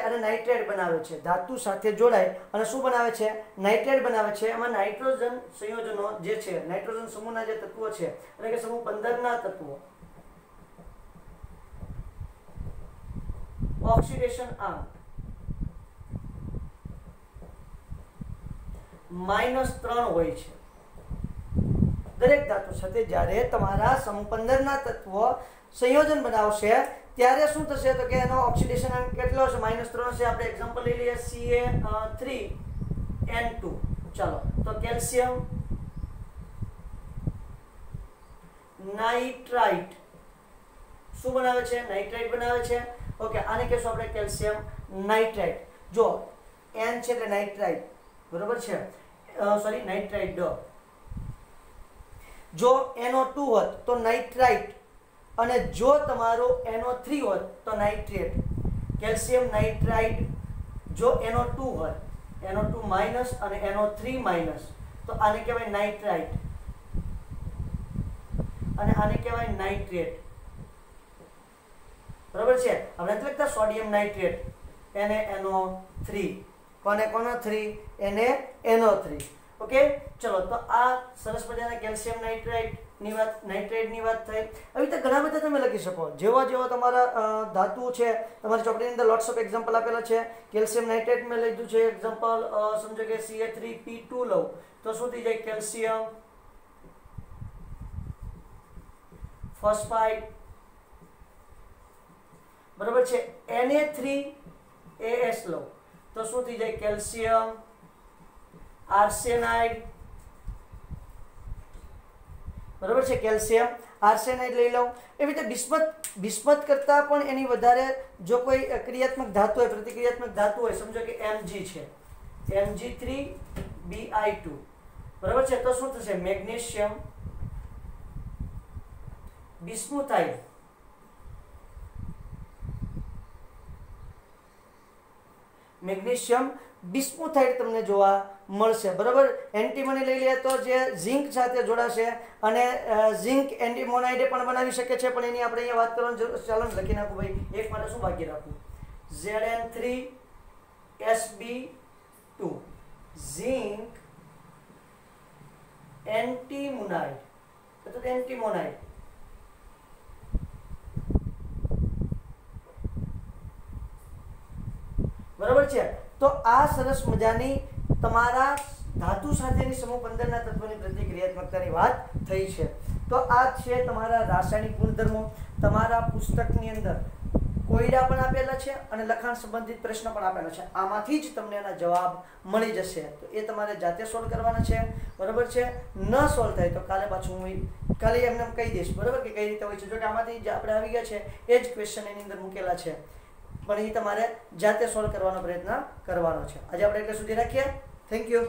અને નાઇટ્રેટ બનાવે છે. ધાતુ સાથે જોડાય અને શું બનાવે છે? નાઇટ્રેટ બનાવે છે. એમાં નાઇટ્રોજન સંયોજનો જે છે, નાઇટ્રોજન સમૂહના જે તત્વો છે એટલે કે સમૂહ 15 ના તત્વો, ઓક્સિડેશન આંક -3 હોય છે. દરેક ધાતુ સાથે જ્યારે તમારા સમૂહ 15 ના તત્વો સંયોજન બનાવશે ત્યારે શું થશે તો કે એનો ઓક્સિડેશન અંક કેટલો હશે? -3 છે. આપણે એક્ઝામ્પલ લઈ લઈએ Ca3N2. ચાલો, તો કેલ્શિયમ નાઇટ્રાઇટ શું બનાવે છે? નાઇટ્રાઇટ બનાવે છે. ઓકે, આને કહેશું આપણે કેલ્શિયમ નાઇટ્રાઇટ. જો N છે એટલે નાઇટ્રાઇટ, બરોબર છે. Sorry, nitrite. જો NO2 હોત તો નાઇટ્રાઇટ, અને જો તમારો NO3 હોત તો નાઇટ્રેટ. કેલ્શિયમ નાઇટ્રાઇટ જો NO2 હોય, NO2 માઇનસ અને NO3 માઇનસ, તો આને કહેવાય નાઇટ્રાઇટ અને આને કહેવાય નાઇટ્રેટ, બરાબર છે. આપણે નથી લખતા સોડિયમ નાઇટ્રેટ NaNO3, કોને 3 NaNO3. ઓકે, ચલો, તો આ સરસ મજાના કેલ્શિયમ નાઇટ્રાઇટની વાત થઈ. આવી રીતે ઘણા બધા તમે લખી શકો. જેવા તમારા ધાતુ છે, તમારી ચોપડીની અંદર લોટ્સ ઓફ એક્ઝામ્પલ આપેલા છે. કેલ્શિયમ નાઇટ્રેટ મેં લીધું છે એક્ઝામ્પલ. સમજો કે Ca3P2 લઉં તો શું થઈ જાય? કેલ્શિયમ ફોસ્ફાઇડ, બરાબર છે. Na3AS લઉં તો શું થઈ જાય? કેલ્શિયમ આર્સેનાઇડ, બરાબર છે. કેલ્શિયમ આર્સેનાઇડ લઈ લઉં. એવી રીતે બિસ્મથ કરતાં પણ એની વધારે જો કોઈ ક્રિયાત્મક ધાતુ હોય, પ્રતિક્રિયાત્મક ધાતુ હોય, સમજો કે Mg છે, Mg3Bi2, બરાબર છે. તો શું થશે? મેગ્નેશિયમ બિસ્મુથાઇડ, મેગ્નેશિયમ બિસ્મુથાઇડ તમને જોવા મળશે, બરાબર. એન્ટીમની લઈ લઈએ તો જે ઝિંક સાથે જોડાશે અને ઝિંક એન્ટીમોનાઇડ પણ બનાવી શકે છે, પણ એની આપણે અહીંયા વાત કરવાની જરૂર. ચાલો લખી નાખું ભાઈ, એક માટે શું બાકી રાખવું? Zn3Sb2 ઝિંક એન્ટીમોનાઇડ અથવા એન્ટીમોનાઇડ, બરાબર છે. તો આ સરસ મજાની તમારા ધાતુ સાથેની સમૂહ 15 ના તત્વોની પ્રતિક્રિયાત્મકતાની વાત થઈ છે. તો આ છે તમારા રાસાયણિક ગુણધર્મો. તમારા પુસ્તકની અંદર કોયડા પણ આપેલા છે અને લખાણ સંબંધિત પ્રશ્ન પણ આપેલા છે. આમાંથી જ તમને એના જવાબ મળી જશે. તો એ તમારે જાતે સોલ્વ કરવાના છે, બરાબર છે. ન સોલ્વ થાય તો કાલે પાછું હું કાલે એમને કહી દઈશ, બરાબર, કે કઈ રીતે હોય છે. જો કે આમાંથી જે આપણે આવી ગયા છે એ જ ક્વેશ્ચન એની અંદર મૂકેલા છે, પણ એ તમારે જાતે સોલ્વ કરવાનો પ્રયત્ન કરવાનો છે. આજે આપણે એટલે સુધી રાખીએ. Thank you.